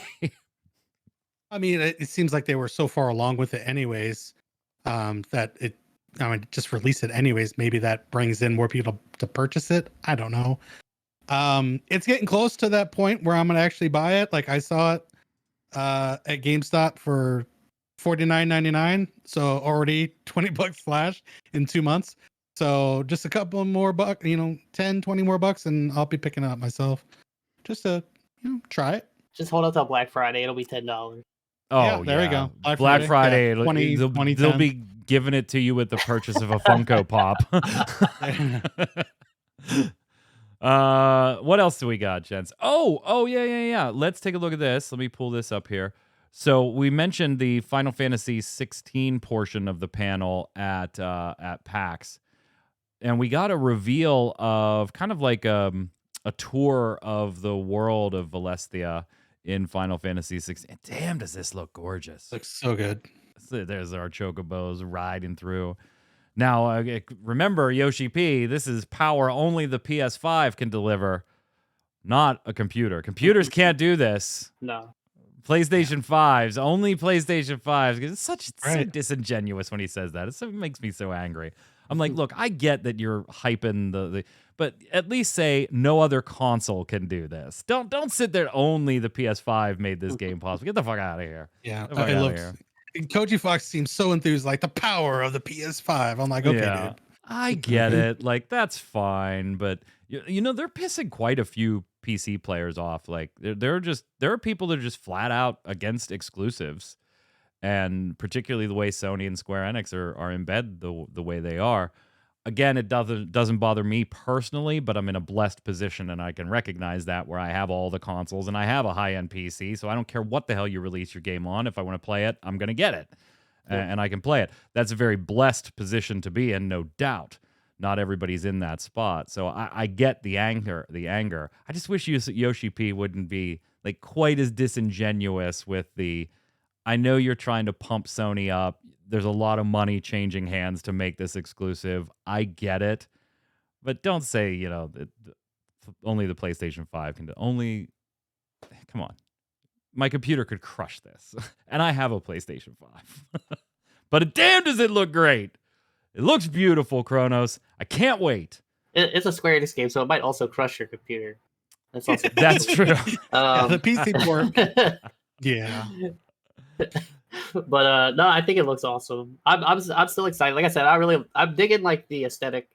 I mean, it seems like they were so far along with it anyways, that just release it anyways. Maybe that brings in more people to purchase it. I don't know. It's getting close to that point where I'm gonna actually buy it. Like I saw it at GameStop for $49.99, so already $20 flash in 2 months. So just a couple more bucks, 10, 20 more bucks, and I'll be picking it up myself just to try it. Just hold up till Black Friday. It'll be $10. Oh, yeah, there we go. Black Friday, yeah, 20, they'll be giving it to you with the purchase of a Funko Pop. What else do we got, gents? Oh, yeah. Let's take a look at this. Let me pull this up here. So we mentioned the Final Fantasy XVI portion of the panel at PAX, and we got a reveal of kind of like a tour of the world of Valestia in Final Fantasy XVI. Damn, does this look gorgeous? Looks so good. There's our chocobos riding through. Now, remember, YoshiP, this is power only the PS5 can deliver, not a computer. Computers can't do this. No. PlayStation 5s, only PlayStation 5s. It's so Right. disingenuous when he says that. It makes me so angry. I'm like, look, I get that you're hyping the but at least say no other console can do this. Don't sit there, only the PS5 made this game possible. Get the fuck out of here. Yeah, Get the fuck it outta looks. here. Koji Fox seems so enthused, like the power of the PS5. I'm like, okay, dude. I get it. Like, that's fine, but they're pissing quite a few PC players off. Like, there are people that are just flat out against exclusives, and particularly the way Sony and Square Enix are in bed the way they are. Again, it doesn't bother me personally, but I'm in a blessed position, and I can recognize that, where I have all the consoles and I have a high-end PC, so I don't care what the hell you release your game on. If I want to play it, I'm going to get it, and I can play it. That's a very blessed position to be in, no doubt. Not everybody's in that spot, so I get the anger. I just wish YoshiP wouldn't be like quite as disingenuous with the, I know you're trying to pump Sony up. There's a lot of money changing hands to make this exclusive. I get it. But don't say, only the PlayStation 5 can do. Come on. My computer could crush this. And I have a PlayStation 5. But damn, does it look great. It looks beautiful, Kronos. I can't wait. It's a Square Enix game, so it might also crush your computer. That's also That's true. The PC port. Yeah. But no, I think it looks awesome. I'm still excited. Like I said, I'm digging like the aesthetic,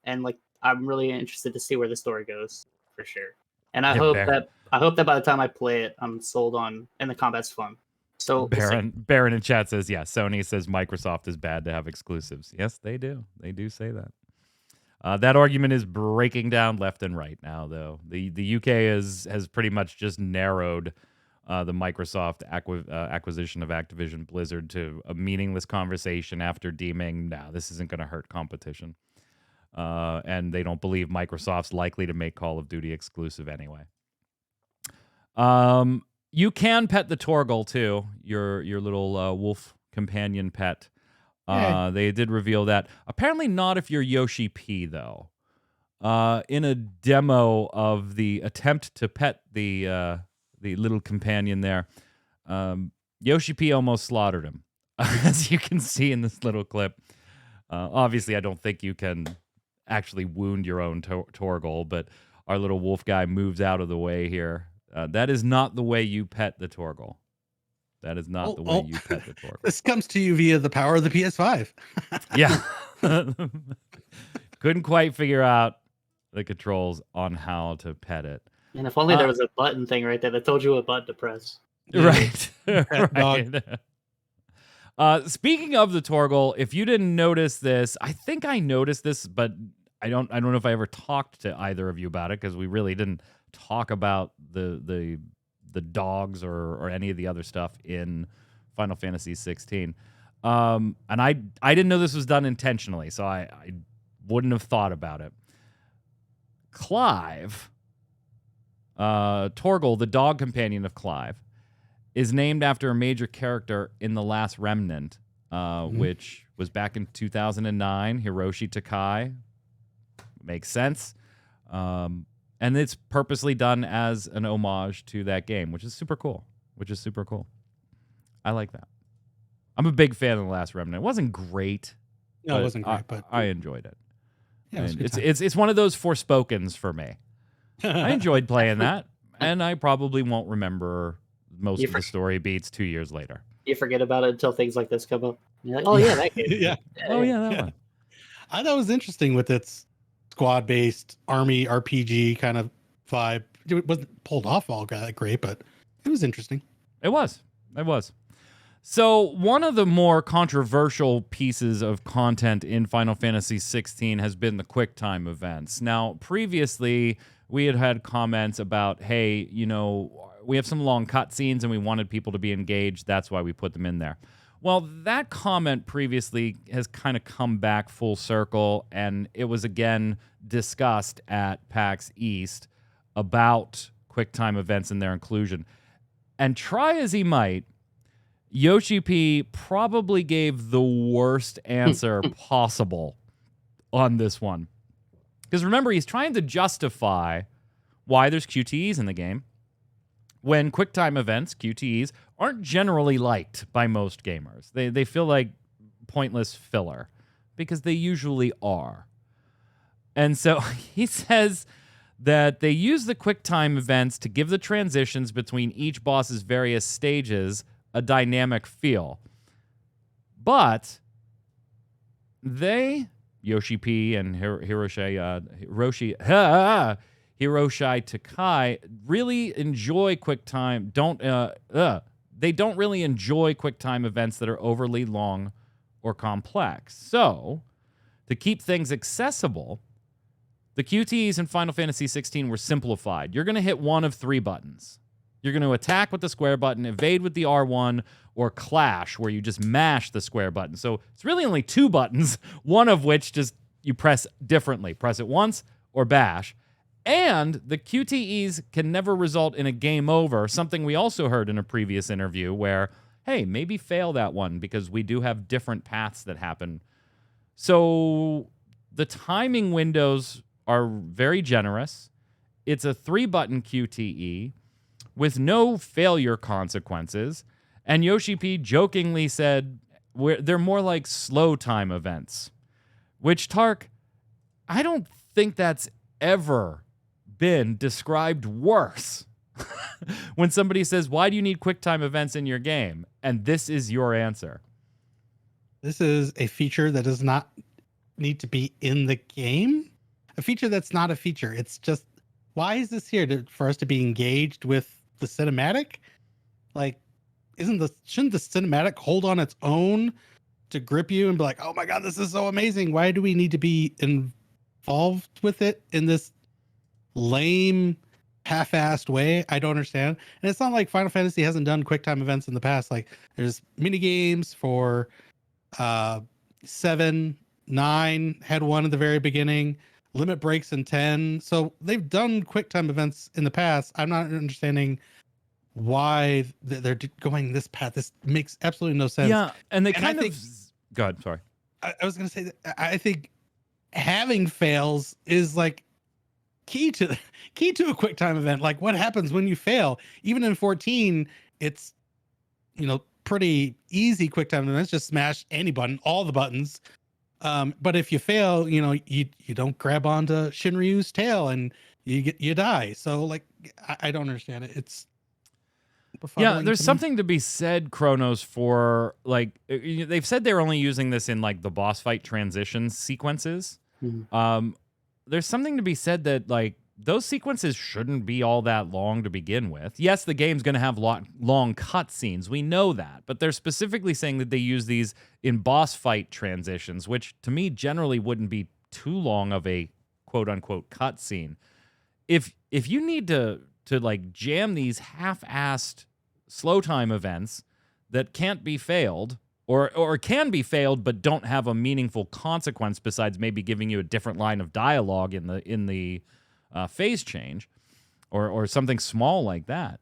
and like I'm really interested to see where the story goes for sure. And I hope that by the time I play it, I'm sold on, and the combat's fun. So Baron in chat says, yeah, Sony says Microsoft is bad to have exclusives. Yes, they do. They do say that. That argument is breaking down left and right now, though. The UK has pretty much just narrowed the Microsoft acquisition of Activision Blizzard to a meaningless conversation after deeming, no, this isn't going to hurt competition. And they don't believe Microsoft's likely to make Call of Duty exclusive anyway. You can pet the Torgal too, your little wolf companion pet. They did reveal that. Apparently not if you're YoshiP, though. In a demo of the attempt to pet the little companion there, YoshiP almost slaughtered him, as you can see in this little clip. Obviously, I don't think you can actually wound your own Torgal, but our little wolf guy moves out of the way here. That is not the way you pet the Torgal. That is not the way you pet the Torgal. This comes to you via the power of the PS5. Yeah. Couldn't quite figure out the controls on how to pet it. And if only there was a button thing right there that told you what button to press. Right. Right. Speaking of the Torgal, if you didn't notice this, I think I noticed this, but I don't know if I ever talked to either of you about it, because we really didn't talk about the dogs or any of the other stuff in Final Fantasy XVI. And I didn't know this was done intentionally, so I wouldn't have thought about it. Clive, Torgal, the dog companion of Clive, is named after a major character in The Last Remnant, which was back in 2009, Hiroshi Takai. Makes sense. And it's purposely done as an homage to that game, which is super cool. I like that. I'm a big fan of The Last Remnant. It wasn't great. No, it wasn't great, but I enjoyed it. Yeah, it was a good time. It's one of those Forspokens for me. I enjoyed playing that, and I probably won't remember most of the story beats 2 years later. You forget about it until things like this come up. You're like, oh yeah, that game. Yeah. Oh yeah, that one. I thought it was interesting with its squad-based army RPG kind of vibe. It wasn't pulled off all that great, but it was interesting. It was. So one of the more controversial pieces of content in Final Fantasy XVI has been the QuickTime events. Now, previously, we had comments about, hey, we have some long cutscenes and we wanted people to be engaged. That's why we put them in there. Well, that comment previously has kind of come back full circle, and it was again discussed at PAX East about QuickTime events and their inclusion. And try as he might, YoshiP probably gave the worst answer possible on this one. Because remember, he's trying to justify why there's QTEs in the game when QuickTime events, QTEs, aren't generally liked by most gamers. They feel like pointless filler because they usually are. And so he says that they use the QuickTime events to give the transitions between each boss's various stages a dynamic feel. But they, YoshiP and Hiroshi Takai, really enjoy QuickTime. They don't really enjoy QuickTime events that are overly long or complex. So, to keep things accessible, the QTEs in Final Fantasy XVI were simplified. You're going to hit one of 3 buttons. You're going to attack with the square button, evade with the R1, or clash, where you just mash the square button. So it's really only 2 buttons, one of which just you press differently. Press it once or bash. And the QTEs can never result in a game over, something we also heard in a previous interview where, hey, maybe fail that one because we do have different paths that happen. So the timing windows are very generous. It's a 3-button QTE with no failure consequences. And YoshiP jokingly said they're more like slow time events. Which, Tark, I don't think that's ever been described worse. When somebody says, why do you need QuickTime events in your game? And this is your answer. This is a feature that does not need to be in the game. A feature that's not a feature. It's just, why is this here? For us to be engaged with the cinematic? Like, shouldn't the cinematic hold on its own to grip you and be like, oh my God, this is so amazing. Why do we need to be involved with it in this lame, half-assed way? I don't understand. And it's not like Final Fantasy hasn't done QuickTime events in the past. Like, there's mini games for 7, 9, had one at the very beginning, limit breaks in 10. So they've done QuickTime events in the past. I'm not understanding why they're going this path. This makes absolutely no sense. Yeah, and they kind of... Go ahead, sorry. I was going to say that I think having fails is like key to a QuickTime event. Like, what happens when you fail? Even in 14, it's pretty easy QuickTime events. Just smash any button, all the buttons. But if you fail, you don't grab onto Shinryu's tail and you die. So like, I don't understand it. It's there's something to be said, Chronos, for like they've said they're only using this in like the boss fight transition sequences. Mm-hmm. There's something to be said that like those sequences shouldn't be all that long to begin with. Yes, the game's going to have long cutscenes. We know that, but they're specifically saying that they use these in boss fight transitions, which to me generally wouldn't be too long of a quote unquote cutscene. If you need to like jam these half-assed slow time events that can't be failed or can be failed but don't have a meaningful consequence besides maybe giving you a different line of dialogue in the phase change or something small like that,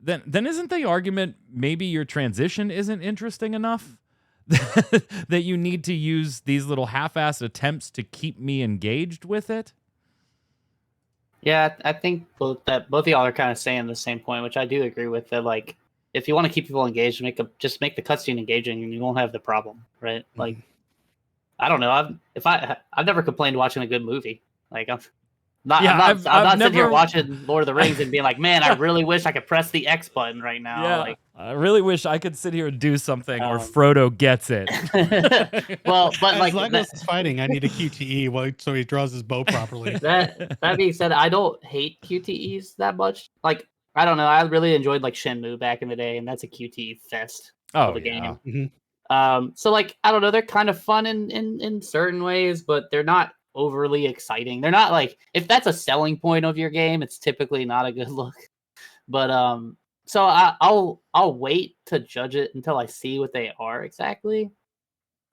then isn't the argument maybe your transition isn't interesting enough that you need to use these little half-assed attempts to keep me engaged with it? Yeah, I think both of y'all are kind of saying the same point, which I do agree with. That like, if you want to keep people engaged, just make the cutscene engaging, and you won't have the problem, right? Like, I don't know. I've never complained watching a good movie. Like Yeah, I'm not sitting here never watching Lord of the Rings and being like, man, I really wish I could press the X button right now. Yeah, Like, I really wish I could sit here and do something, or Um, Frodo gets it. well, but As like Legolas is fighting, I need a QTE so he draws his bow properly. that being said, I don't hate QTEs that much. Like, I don't know. I really enjoyed like Shenmue back in the day, and that's a QTE fest of Oh a yeah, game. Mhm. So like I don't know, they're kind of fun in certain ways, but they're not overly exciting. They're not like, if that's a selling point of your game, it's typically not a good look. But so I'll wait to judge it until I see what they are exactly.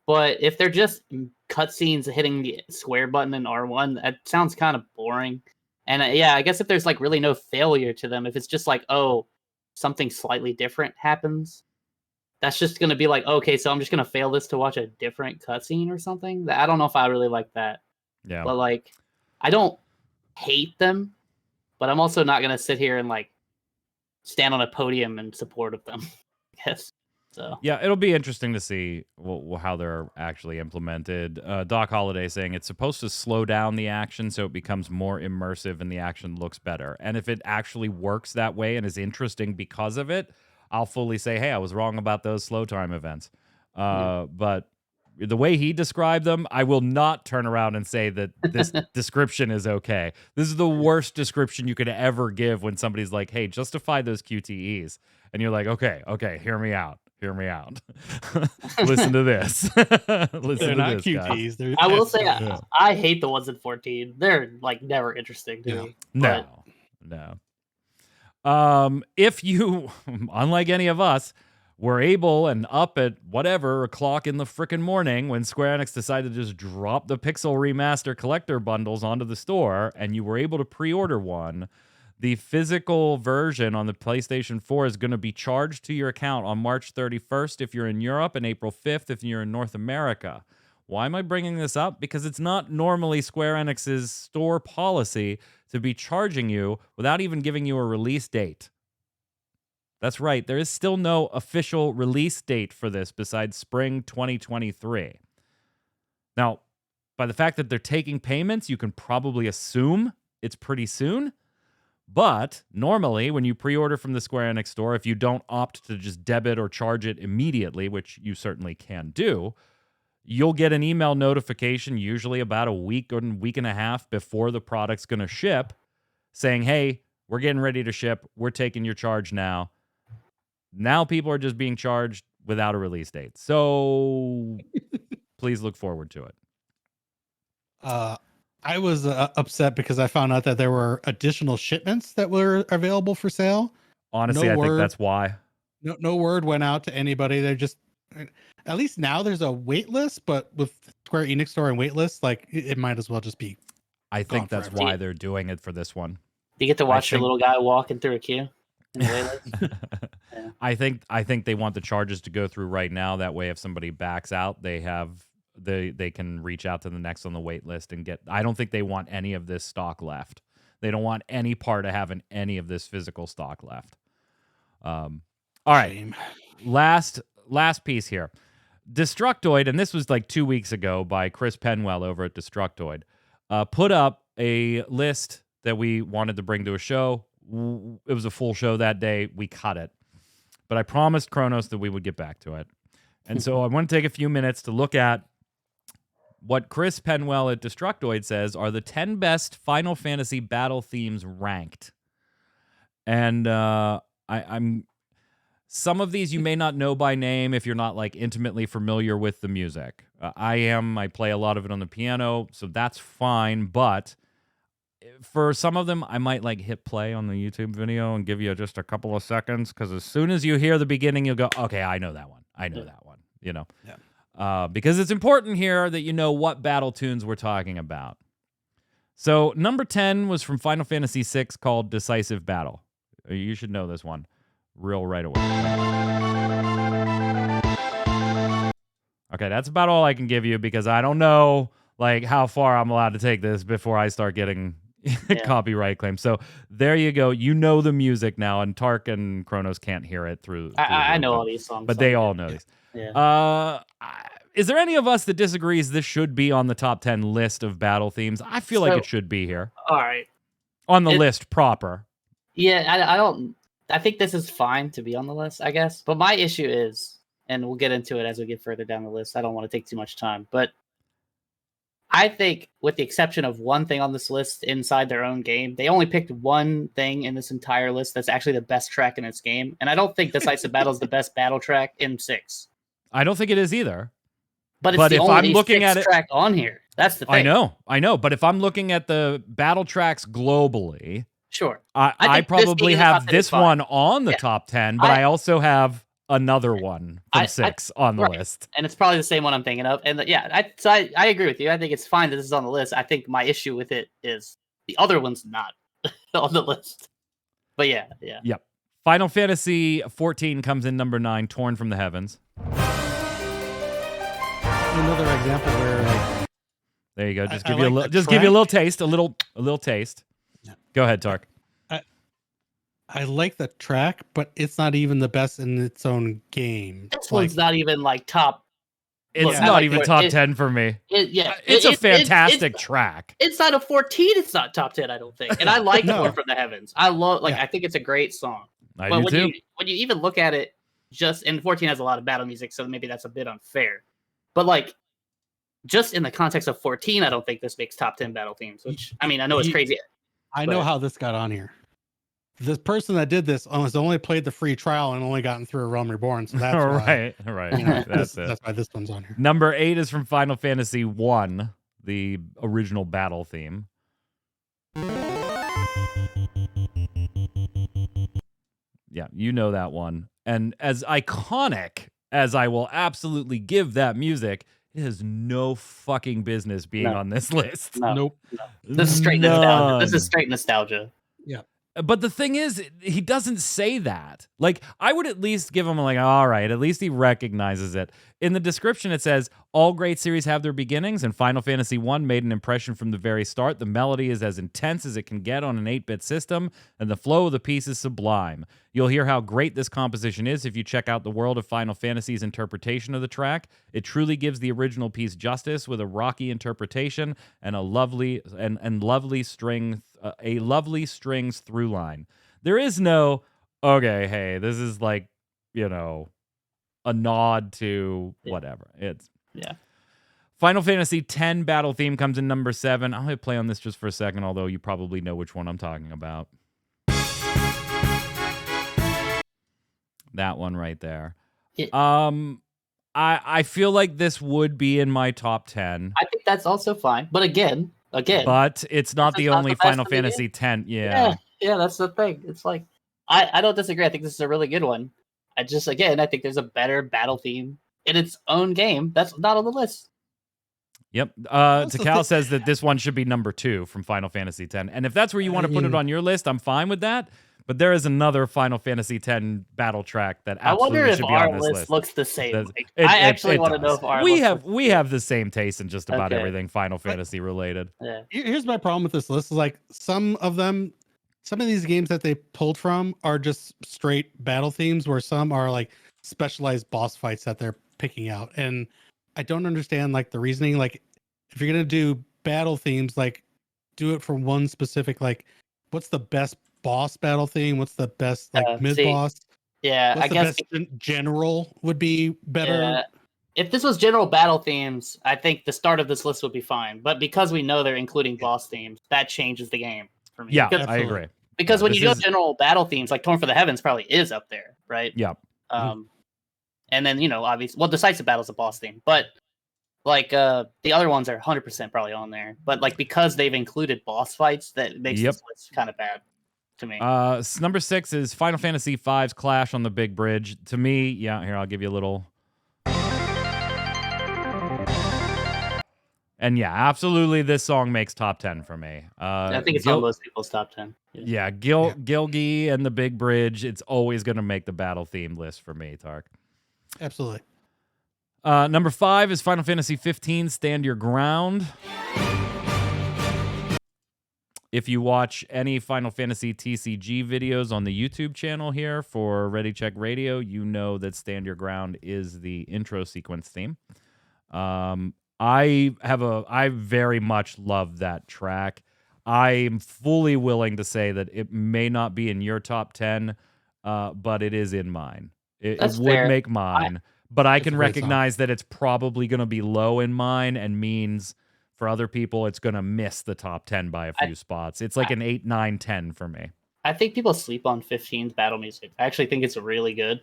But if they're just cutscenes hitting the square button in R1, that sounds kind of boring. And yeah, I guess if there's like really no failure to them, if it's just like, oh, something slightly different happens, that's just gonna be like, okay, so I'm just gonna fail this to watch a different cutscene or something. I don't know if I really like that. yeah. But like, I don't hate them, but I'm also not gonna sit here and like stand on a podium in support of them. I guess so. Yeah, it'll be interesting to see how they're actually implemented. Doc Holliday saying it's supposed to slow down the action so it becomes more immersive and the action looks better. And if it actually works that way and is interesting because of it, I'll fully say, hey, I was wrong about those slow time events. But the way he described them, I will not turn around and say that this description is okay. This is the worst description you could ever give when somebody's like, hey, justify those QTEs. And you're like, okay, hear me out. Hear me out. Listen to this. Listen They're to not this, guys. QTs. They're I will say, SQs. I hate the ones in 14. They're like never interesting to Yeah. me. No. If you, unlike any of us, were able and up at whatever o'clock in the frickin' morning when Square Enix decided to just drop the Pixel Remaster collector bundles onto the store, and you were able to pre-order one, the physical version on the PlayStation 4 is going to be charged to your account on March 31st if you're in Europe and April 5th if you're in North America. Why am I bringing this up? Because it's not normally Square Enix's store policy to be charging you without even giving you a release date. That's right. There is still no official release date for this besides spring 2023. Now, by the fact that they're taking payments, you can probably assume it's pretty soon. But normally, when you pre-order from the Square Enix store, if you don't opt to just debit or charge it immediately, which you certainly can do, you'll get an email notification usually about a week or a week and a half before the product's going to ship saying, hey, we're getting ready to ship. We're taking your charge now. Now people are just being charged without a release date. So please look forward to it. I was upset because I found out that there were additional shipments that were available for sale. Honestly, I think that's why. No word went out to anybody. They're just, at least now there's a wait list, but with Square Enix store and wait lists, like it might as well just be. I think that's forever. why they're doing it for this one. Do you get to watch your little guy walking through a queue in the waitlist? Yeah. I think they want the charges to go through right now. That way, if somebody backs out, they can reach out to the next on the wait list and get. I don't think they want any of this stock left. They don't want any part of having any of this physical stock left. All right, Shame. last piece here. Destructoid, and this was like 2 weeks ago by Chris Penwell over at Destructoid, put up a list that we wanted to bring to a show. It was a full show that day. We cut it. But I promised Kronos that we would get back to it. And so I want to take a few minutes to look at what Chris Penwell at Destructoid says are the 10 best Final Fantasy battle themes ranked. And I'm some of these you may not know by name if you're not like intimately familiar with the music. I am. I play a lot of it on the piano, so that's fine. But for some of them, I might like hit play on the YouTube video and give you just a couple of seconds, because as soon as you hear the beginning, you'll go, okay, I know that one. I know that one, you know? Yeah. Because it's important here that you know what battle tunes we're talking about. So number 10 was from Final Fantasy VI called Decisive Battle. You should know this one right away. Okay, that's about all I can give you because I don't know like how far I'm allowed to take this before I start getting Copyright claim. So there you go. You know the music now, and Tark and Kronos can't hear it through. I know all these songs, but they all know these. Yeah. Is there any of us that disagrees this should be on the top 10 list of battle themes? I feel like it should be here. All right. On the list proper. Yeah, I don't. I think this is fine to be on the list, I guess. But my issue is, and we'll get into it as we get further down the list. I don't want to take too much time, but I think, with the exception of one thing on this list inside their own game, they only picked one thing in this entire list that's actually the best track in its game. And I don't think Decisive Battle is the best battle track in 6. I don't think it is either. But it's the if only I'm looking at it, track on here. That's the thing. I know. But if I'm looking at the battle tracks globally, sure, I probably have this one on the top 10, but I also have another one from 6 on the list. And it's probably the same one I'm thinking of. And I agree with you. I think it's fine that this is on the list. I think my issue with it is the other one's not on the list. But yeah. Yep. Final Fantasy XIV comes in number 9, Torn from the Heavens. Another example where there you go. Just give you a little taste, a little taste. Yeah. Go ahead, Tark. I like the track, but it's not even the best in its own game. This one's not even top. It's not even top 10 for me. It's a fantastic track. Inside of 14, it's not top 10, I don't think. And I like Torn from the Heavens. I love, I think it's a great song. I do too. When you even look at it, and 14 has a lot of battle music, so maybe that's a bit unfair. But just in the context of 14, I don't think this makes top 10 battle themes. Which, I know it's crazy. I know how this got on here. This person that did this has only played the free trial and only gotten through a Realm Reborn. So that's right. That's why this one's on here. Number 8 is from Final Fantasy I, the original battle theme. Yeah, you know that one. And as iconic as I will absolutely give that music, it has no fucking business being on this list. No. Nope. This is straight nostalgia. This is straight nostalgia. Yeah. But the thing is, he doesn't say that. I would at least give him all right, at least he recognizes it. In the description, it says, all great series have their beginnings, and Final Fantasy I made an impression from the very start. The melody is as intense as it can get on an 8-bit system, and the flow of the piece is sublime. You'll hear how great this composition is if you check out the World of Final Fantasy's interpretation of the track. It truly gives the original piece justice with a rocky interpretation and a lovely strings through line. There is no, okay, hey, this is a nod to whatever. Final Fantasy X battle theme comes in number 7. I'm going to play on this just for a second, although you probably know which one I'm talking about. That one right there. I feel like this would be in my top 10. I think that's also fine. But again. But it's not the only Final Fantasy X. Yeah, that's the thing. It's I don't disagree. I think this is a really good one. I think there's a better battle theme in its own game that's not on the list. Yep. Takal says that this one should be number 2 from Final Fantasy X. And if that's where you want to put it on your list, I'm fine with that. But there is another Final Fantasy X battle track that absolutely should be on this list. I wonder if our list looks the same. I actually want to know if our we have the same taste in just about everything Final Fantasy related. Yeah. Here's my problem with this list is some of these games that they pulled from are just straight battle themes, where some are specialized boss fights that they're picking out. And I don't understand the reasoning. If you're gonna do battle themes, do it for one specific what's the best boss battle theme? What's the best mid boss? Yeah, I guess general would be better. Yeah. If this was general battle themes, I think the start of this list would be fine. But because we know they're including boss themes, that changes the game for me. Yeah, I agree. Because when you know general battle themes, Torn for the Heavens probably is up there, right? Yeah. And then obviously, Decisive Battle's a boss theme, but the other ones are 100% probably on there. But because they've included boss fights, that makes this list kind of bad to me. Number 6 is Final Fantasy V's Clash on the Big Bridge. To me, here I'll give you a little. And absolutely, this song makes top 10 for me. I think it's on most people's top 10. Yeah, Gilgi and the Big Bridge. It's always going to make the battle theme list for me, Tark. Absolutely. Number 5 is Final Fantasy XV, Stand Your Ground. If you watch any Final Fantasy TCG videos on the YouTube channel here for Ready Check Radio, you know that Stand Your Ground is the intro sequence theme. I very much love that track. I'm fully willing to say that it may not be in your top 10, but it is in mine. It would fair. make mine, but I can a great recognize that it's probably going to be low in mine, and means for other people it's going to miss the top 10 by a few spots. It's like an 8, 9, 10 for me. I think people sleep on 15's battle music. I actually think it's really good.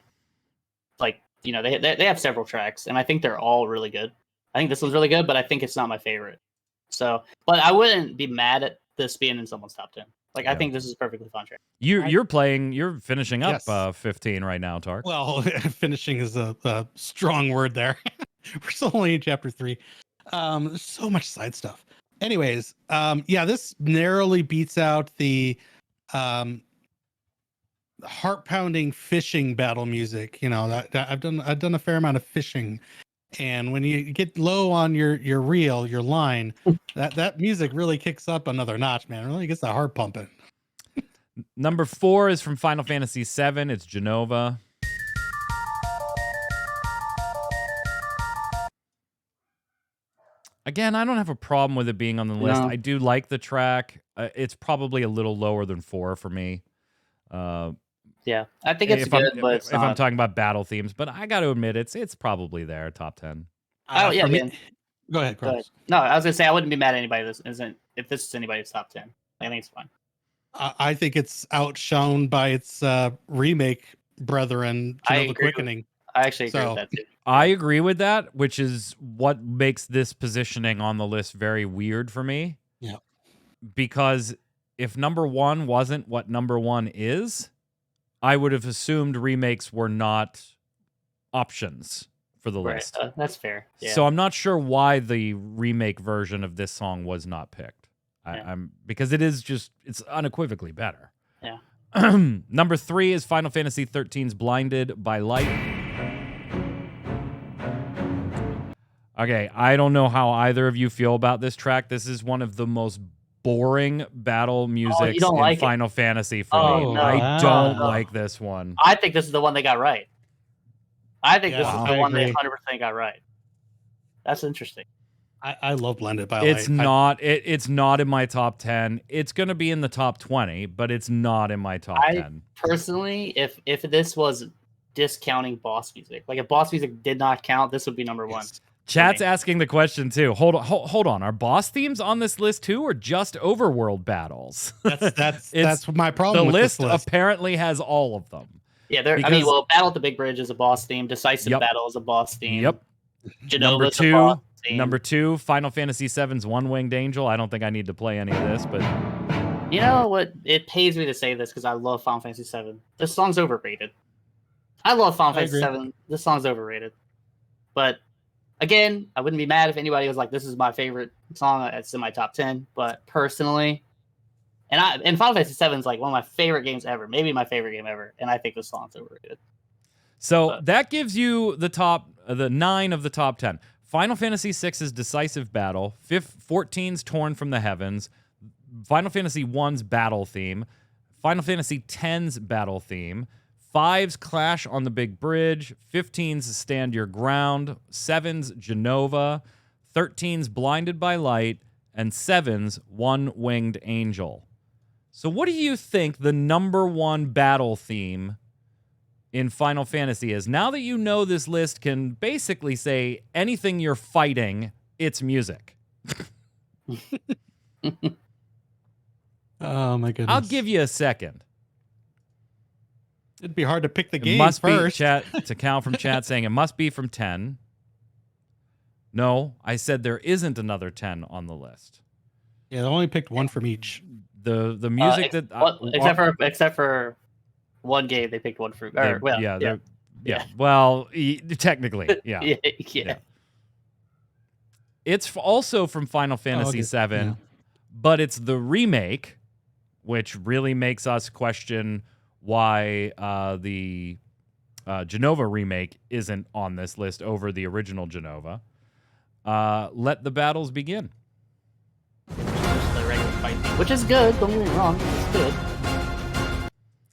Like, you know, they have several tracks, and I think they're all really good. I think this one's really good, but I think it's not my favorite. So, but I wouldn't be mad at this being in someone's top 10. Like, I think this is a perfectly fun track. You're finishing up Yes. 15 right now, Tark. Well, finishing is a strong word there. We're still only in chapter 3. There's so much side stuff. Anyways, yeah, this narrowly beats out the heart-pounding fishing battle music. You know, that I've done a fair amount of fishing, and when you get low on your reel, your line, that music really kicks up another notch, man. It really gets the heart pumping. Number 4 is from Final Fantasy VII. It's Genova. Again, I don't have a problem with it being on the list. No. I do like the track. It's probably a little lower than 4 for me. Yeah, I think it's good, but it's if I'm talking about battle themes, but I got to admit, it's probably there, top 10. Oh yeah, man. Go ahead, Carlos. Go ahead. No, I was gonna say I wouldn't be mad at anybody if this is anybody's top 10. I think it's fine. I think it's outshone by its remake brethren, Genova Quickening. I actually agree with that too. I agree with that, which is what makes this positioning on the list very weird for me. Yeah. Because if number 1 wasn't what number 1 is, I would have assumed remakes were not options for the list. That's fair. Yeah. So I'm not sure why the remake version of this song was not picked. I'm because it's unequivocally better. Yeah. Number 3 is Final Fantasy XIII's Blinded by Light. Okay, I don't know how either of you feel about this track. This is one of the most boring battle music in Final Fantasy for me. No. I don't like this one. I think this is the one they got right. I think this is the one they 100% got right. That's interesting. I love Blended by Light. It's not in my top 10. It's going to be in the top 20, but it's not in my top 10. Personally, if this was discounting boss music, like if boss music did not count, this would be number 1. Chat's asking the question too. Hold on. Are boss themes on this list too, or just overworld battles? That's my problem. The with list this list apparently has all of them. Yeah, Battle at the Big Bridge is a boss theme. Decisive Battle is a boss theme. Yep. Genova is a boss theme. Number 2, Final Fantasy VII's One Winged Angel. I don't think I need to play any of this, but you know what? It pays me to say this because I love Final Fantasy VII. This song's overrated. I love Final Fantasy VII. This song's overrated, but. Again, I wouldn't be mad if anybody was like, "This is my favorite song. It's in my top 10." But personally, and Final Fantasy VII is like one of my favorite games ever, maybe my favorite game ever, and I think this song's overrated. So that gives you the 9 of the top 10. Final Fantasy VI's Decisive Battle, 14's Torn from the Heavens, Final Fantasy I's Battle Theme, Final Fantasy X's Battle Theme, 5's Clash on the Big Bridge, 15's Stand Your Ground, 7's Genova, 13's Blinded by Light, and 7's One Winged Angel. So what do you think the number 1 battle theme in Final Fantasy is? Now that you know this list can basically say anything you're fighting, it's music. Oh my goodness. I'll give you a second. It'd be hard to pick the game must first. Be to count from chat saying it must be from 10. No, I said there isn't another 10 on the list. Yeah, they only picked 1 from each. The music except for one game, they picked 1 from. Well, technically, yeah. Yeah. It's also from Final Fantasy VII, but it's the remake, which really makes us question why the Genova remake isn't on this list over the original Genova. Let the battles begin. Just the regular fight theme, which is good. Don't get me wrong, it's good.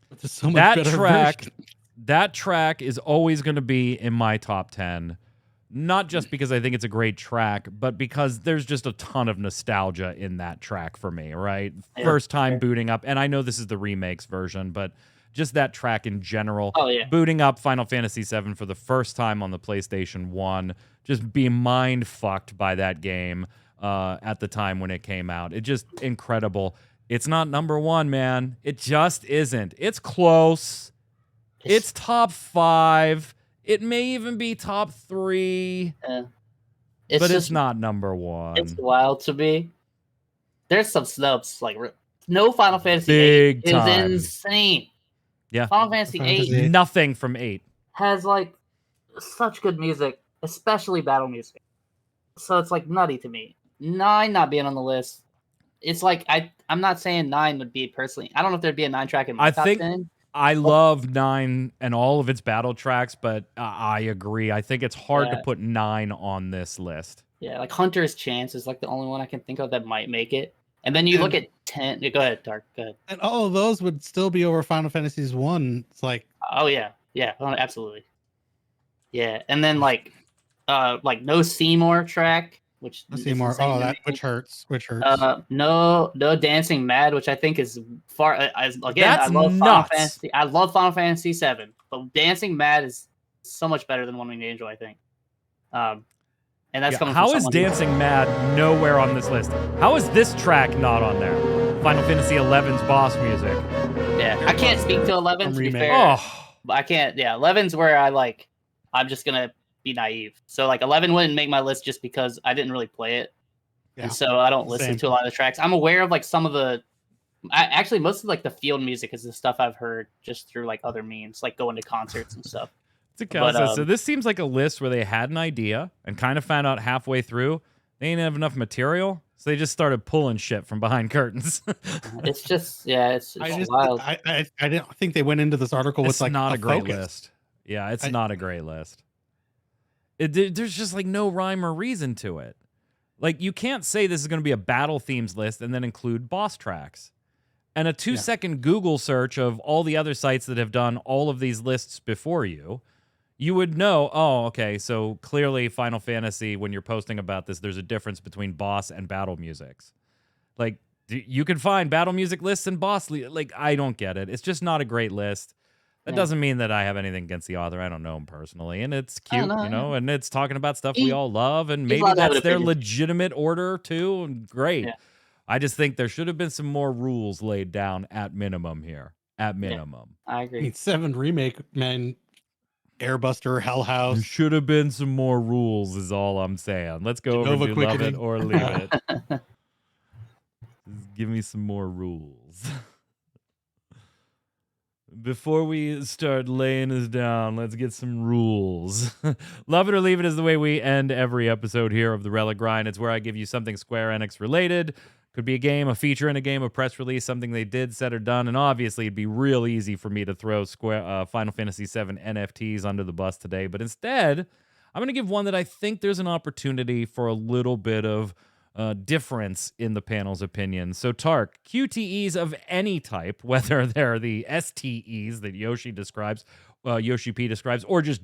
But there's so much That better track, version. that track is always going to be in my top 10. Not just because I think it's a great track, but because there's just a ton of nostalgia in that track for me, right? Yeah, First time sure. booting up, and I know this is the remakes version, but just that track in general. Oh, yeah. Booting up Final Fantasy VII for the first time on the PlayStation 1, just being mind fucked by that game at the time when it came out. It just incredible. It's not number one, man. It just isn't. It's close. It's top 5. It may even be top 3, Yeah. but it's not number 1. It's wild to me. There's some snubs, like no Final Fantasy Big VIII time. is insane. Yeah. Final Fantasy VIII Nothing from 8. has like such good music, especially battle music. So it's like nutty to me. 9 not being on the list. It's like I'm not saying 9 would be personally. I don't know if there'd be a 9 track in my top 10. I love 9 and all of its battle tracks, but I agree. I think it's hard to put 9 on this list. Yeah, like Hunter's Chance is like the only one I can think of that might make it. And then you look at 10. Go ahead, Dark. Go ahead. And all of those would still be over Final Fantasy's 1. It's like, oh yeah, absolutely. Yeah, and then like no Seymour track, which Seymour. Oh, which hurts. No Dancing Mad, which I think is far. Again, That's I love nuts. Final Fantasy. I love Final Fantasy VII, but Dancing Mad is so much better than One Winged Angel, I think. And that's coming. How is Dancing Mad nowhere on this list? How is this track not on there? Final Fantasy XI's boss music. Yeah, I can't speak to 11 to be fair. But I can't. Yeah, 11's where I'm just gonna be naive. So like 11 wouldn't make my list just because I didn't really play it, and so I don't listen to a lot of the tracks. I'm aware of like some of the. Actually, most of like the field music is the stuff I've heard just through like other means, like going to concerts and stuff. So this seems like a list where they had an idea and kind of found out halfway through they didn't have enough material, so they just started pulling shit from behind curtains. It's just it's wild. I didn't think they went into this article with like not a great focus. list. Yeah, it's not a great list. There's just like no rhyme or reason to it. Like you can't say this is going to be a battle themes list and then include boss tracks. And a 2-second Google search of all the other sites that have done all of these lists before you would know, oh, okay, so clearly Final Fantasy, when you're posting about this, there's a difference between boss and battle musics. Like, you can find battle music lists and boss like, I don't get it. It's just not a great list. That doesn't mean that I have anything against the author. I don't know him personally, and it's cute, and it's talking about stuff we all love, and maybe that's their legitimate order, too, and great. Yeah. I just think there should have been some more rules laid down at minimum here. At minimum. Yeah, I agree. 7 remake, man. Airbuster, Hell House. There should have been some more rules, is all I'm saying. Let's go over to love it or leave it. Just give me some more rules. Before we start laying this down, let's get some rules. Love it or leave it is the way we end every episode here of the Relic Grind. It's where I give you something Square Enix related. Could be a game, a feature in a game, a press release, something they did, said, or done. And obviously, it'd be real easy for me to throw Final Fantasy VII NFTs under the bus today. But instead, I'm going to give one that I think there's an opportunity for a little bit of difference in the panel's opinion. So, Tark, QTEs of any type, whether they're the STEs that YoshiP describes, or just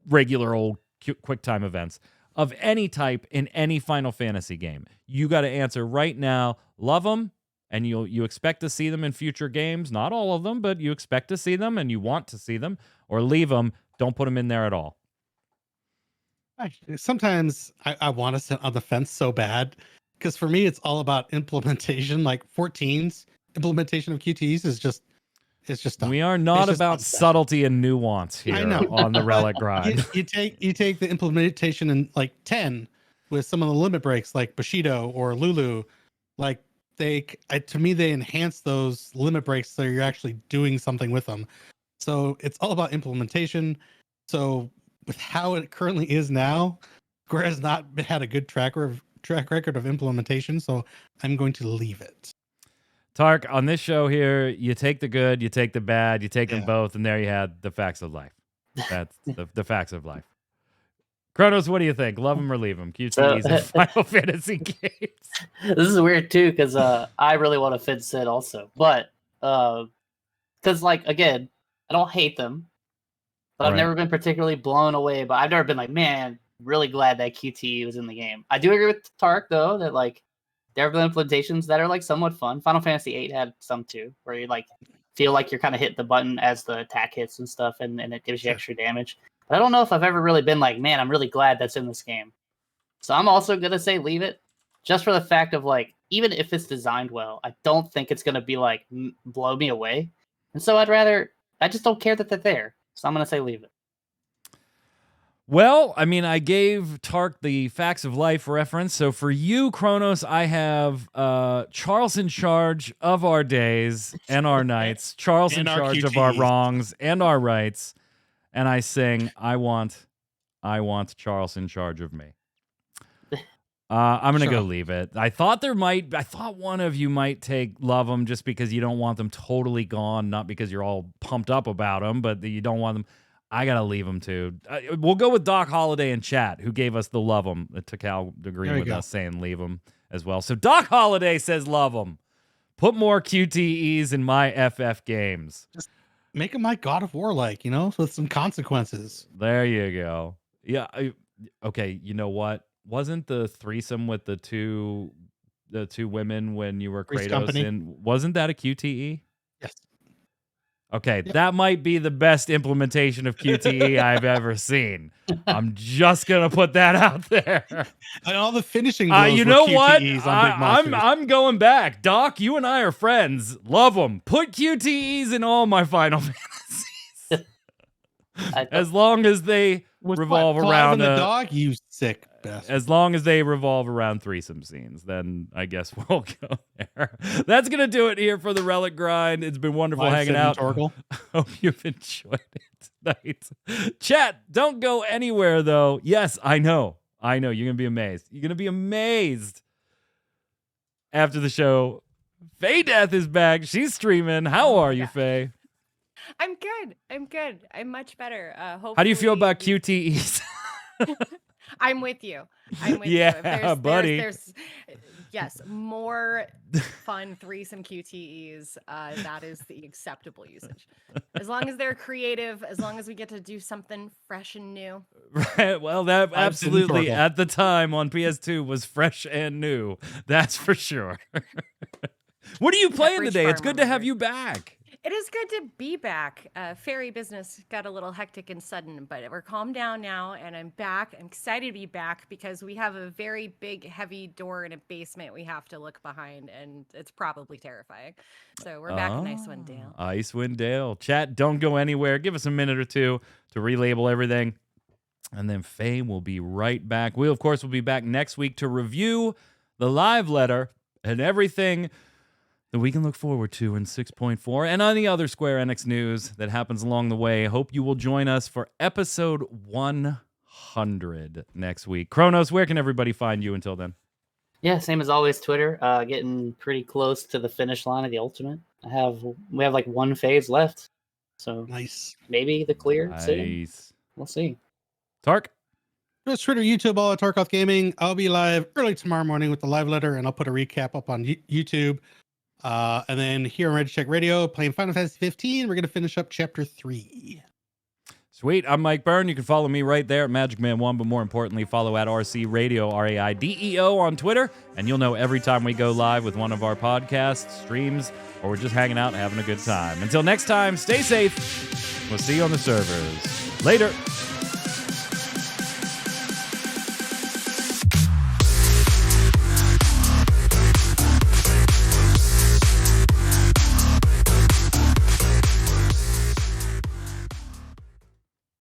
regular old QuickTime events, of any type in any Final Fantasy game. You got to answer right now. Love them, and you expect to see them in future games. Not all of them, but you expect to see them, and you want to see them. Or leave them. Don't put them in there at all. Sometimes I want to sit on the fence so bad, because for me, it's all about implementation. Like 14's implementation of QTEs is just... It's just we are not about subtlety and nuance here on the Relic Grind. You take the implementation in like 10 with some of the limit breaks like Bushido or Lulu, like to me they enhance those limit breaks so you're actually doing something with them. So it's all about implementation. So with how it currently is now, Square has not had a good track record of implementation. So I'm going to leave it. Tark, on this show here, you take the good, you take the bad, you take them both, and there you had the facts of life. That's the facts of life. Kronos, what do you think? Love them or leave them? QTEs and Final Fantasy games. This is weird too, because I really want a FFVII also, but because like again, I don't hate them, but I've never been particularly blown away. But I've never been like, man, really glad that QTE was in the game. I do agree with Tark though that like there have been implementations that are like somewhat fun. Final Fantasy VIII had some too, where you like feel like you're kind of hitting the button as the attack hits and stuff, and it gives you extra damage. But I don't know if I've ever really been like, man, I'm really glad that's in this game. So I'm also gonna say leave it, just for the fact of like, even if it's designed well, I don't think it's gonna be like blow me away. And so I just don't care that they're there. So I'm gonna say leave it. Well, I mean, I gave Tark the Facts of Life reference. So for you, Kronos, I have Charles in charge of our days and our nights. Charles in charge of our wrongs and our rights. And I sing, I want Charles in charge of me. I'm going to go leave it. I thought one of you might take love them just because you don't want them totally gone, not because you're all pumped up about them, but you don't want them. I got to leave them too. We'll go with Doc Holliday in chat, who gave us the love them. Takal agreeing with us saying leave them as well. So Doc Holliday says love them. Put more QTEs in my FF games. Just make them like God of War, like, you know, with some consequences. There you go. Yeah. Okay. You know what? Wasn't the threesome with the two women when you were Kratos in? Wasn't that a QTE? Yes. Okay, that might be the best implementation of QTE I've ever seen. I'm just gonna put that out there. And all the finishing blows you know were what? QTEs on Big Monsters. I'm going back. Doc, you and I are friends. Love them. Put QTEs in all my Final Fantasies. As long as they revolve around the dog, you sick bastard. As long as they revolve around threesome scenes, then I guess we'll go there. That's gonna do it here for the Relic Grind. It's been wonderful hanging out. Hope you've enjoyed it tonight. Chat, don't go anywhere though. Yes, I know. You're gonna be amazed. You're gonna be amazed. After the show, Faye Death is back. She's streaming. How are you, Faye? I'm good. I'm much better. Hopefully... How do you feel about QTEs? I'm with you. If yeah, buddy. There's yes, more fun threesome QTEs. That is the acceptable usage. As long as they're creative, as long as we get to do something fresh and new. Right. Well, that absolutely at the time on PS2 was fresh and new. That's for sure. What are you playing today? It's good to have you back. It is good to be back. Fairy business got a little hectic and sudden, but we're calmed down now, and I'm back. I'm excited to be back because we have a very big, heavy door in a basement we have to look behind, and it's probably terrifying. So we're back in Icewind Dale. Icewind Dale. Chat, don't go anywhere. Give us a minute or two to relabel everything, and then Faye will be right back. We, of course, will be back next week to review the live letter and everything that we can look forward to in 6.4 and any other Square Enix news that happens along the way. Hope you will join us for episode 100 next week. Kronos, where can everybody find you until then? Yeah, same as always, Twitter. Getting pretty close to the finish line of the Ultimate. We have like one phase left. So nice. Maybe the clear. Nice. Soon. We'll see. Tark? Just Twitter, YouTube, all at Tarkoth Gaming. I'll be live early tomorrow morning with the live letter, and I'll put a recap up on YouTube. And then here on Raideo, playing Final Fantasy XV, we're going to finish up Chapter 3. Sweet. I'm Mike Byrne. You can follow me right there at MagicMan1, but more importantly, follow at RC Raideo, RAIDEO on Twitter, and you'll know every time we go live with one of our podcasts, streams, or we're just hanging out and having a good time. Until next time, stay safe. We'll see you on the servers. Later.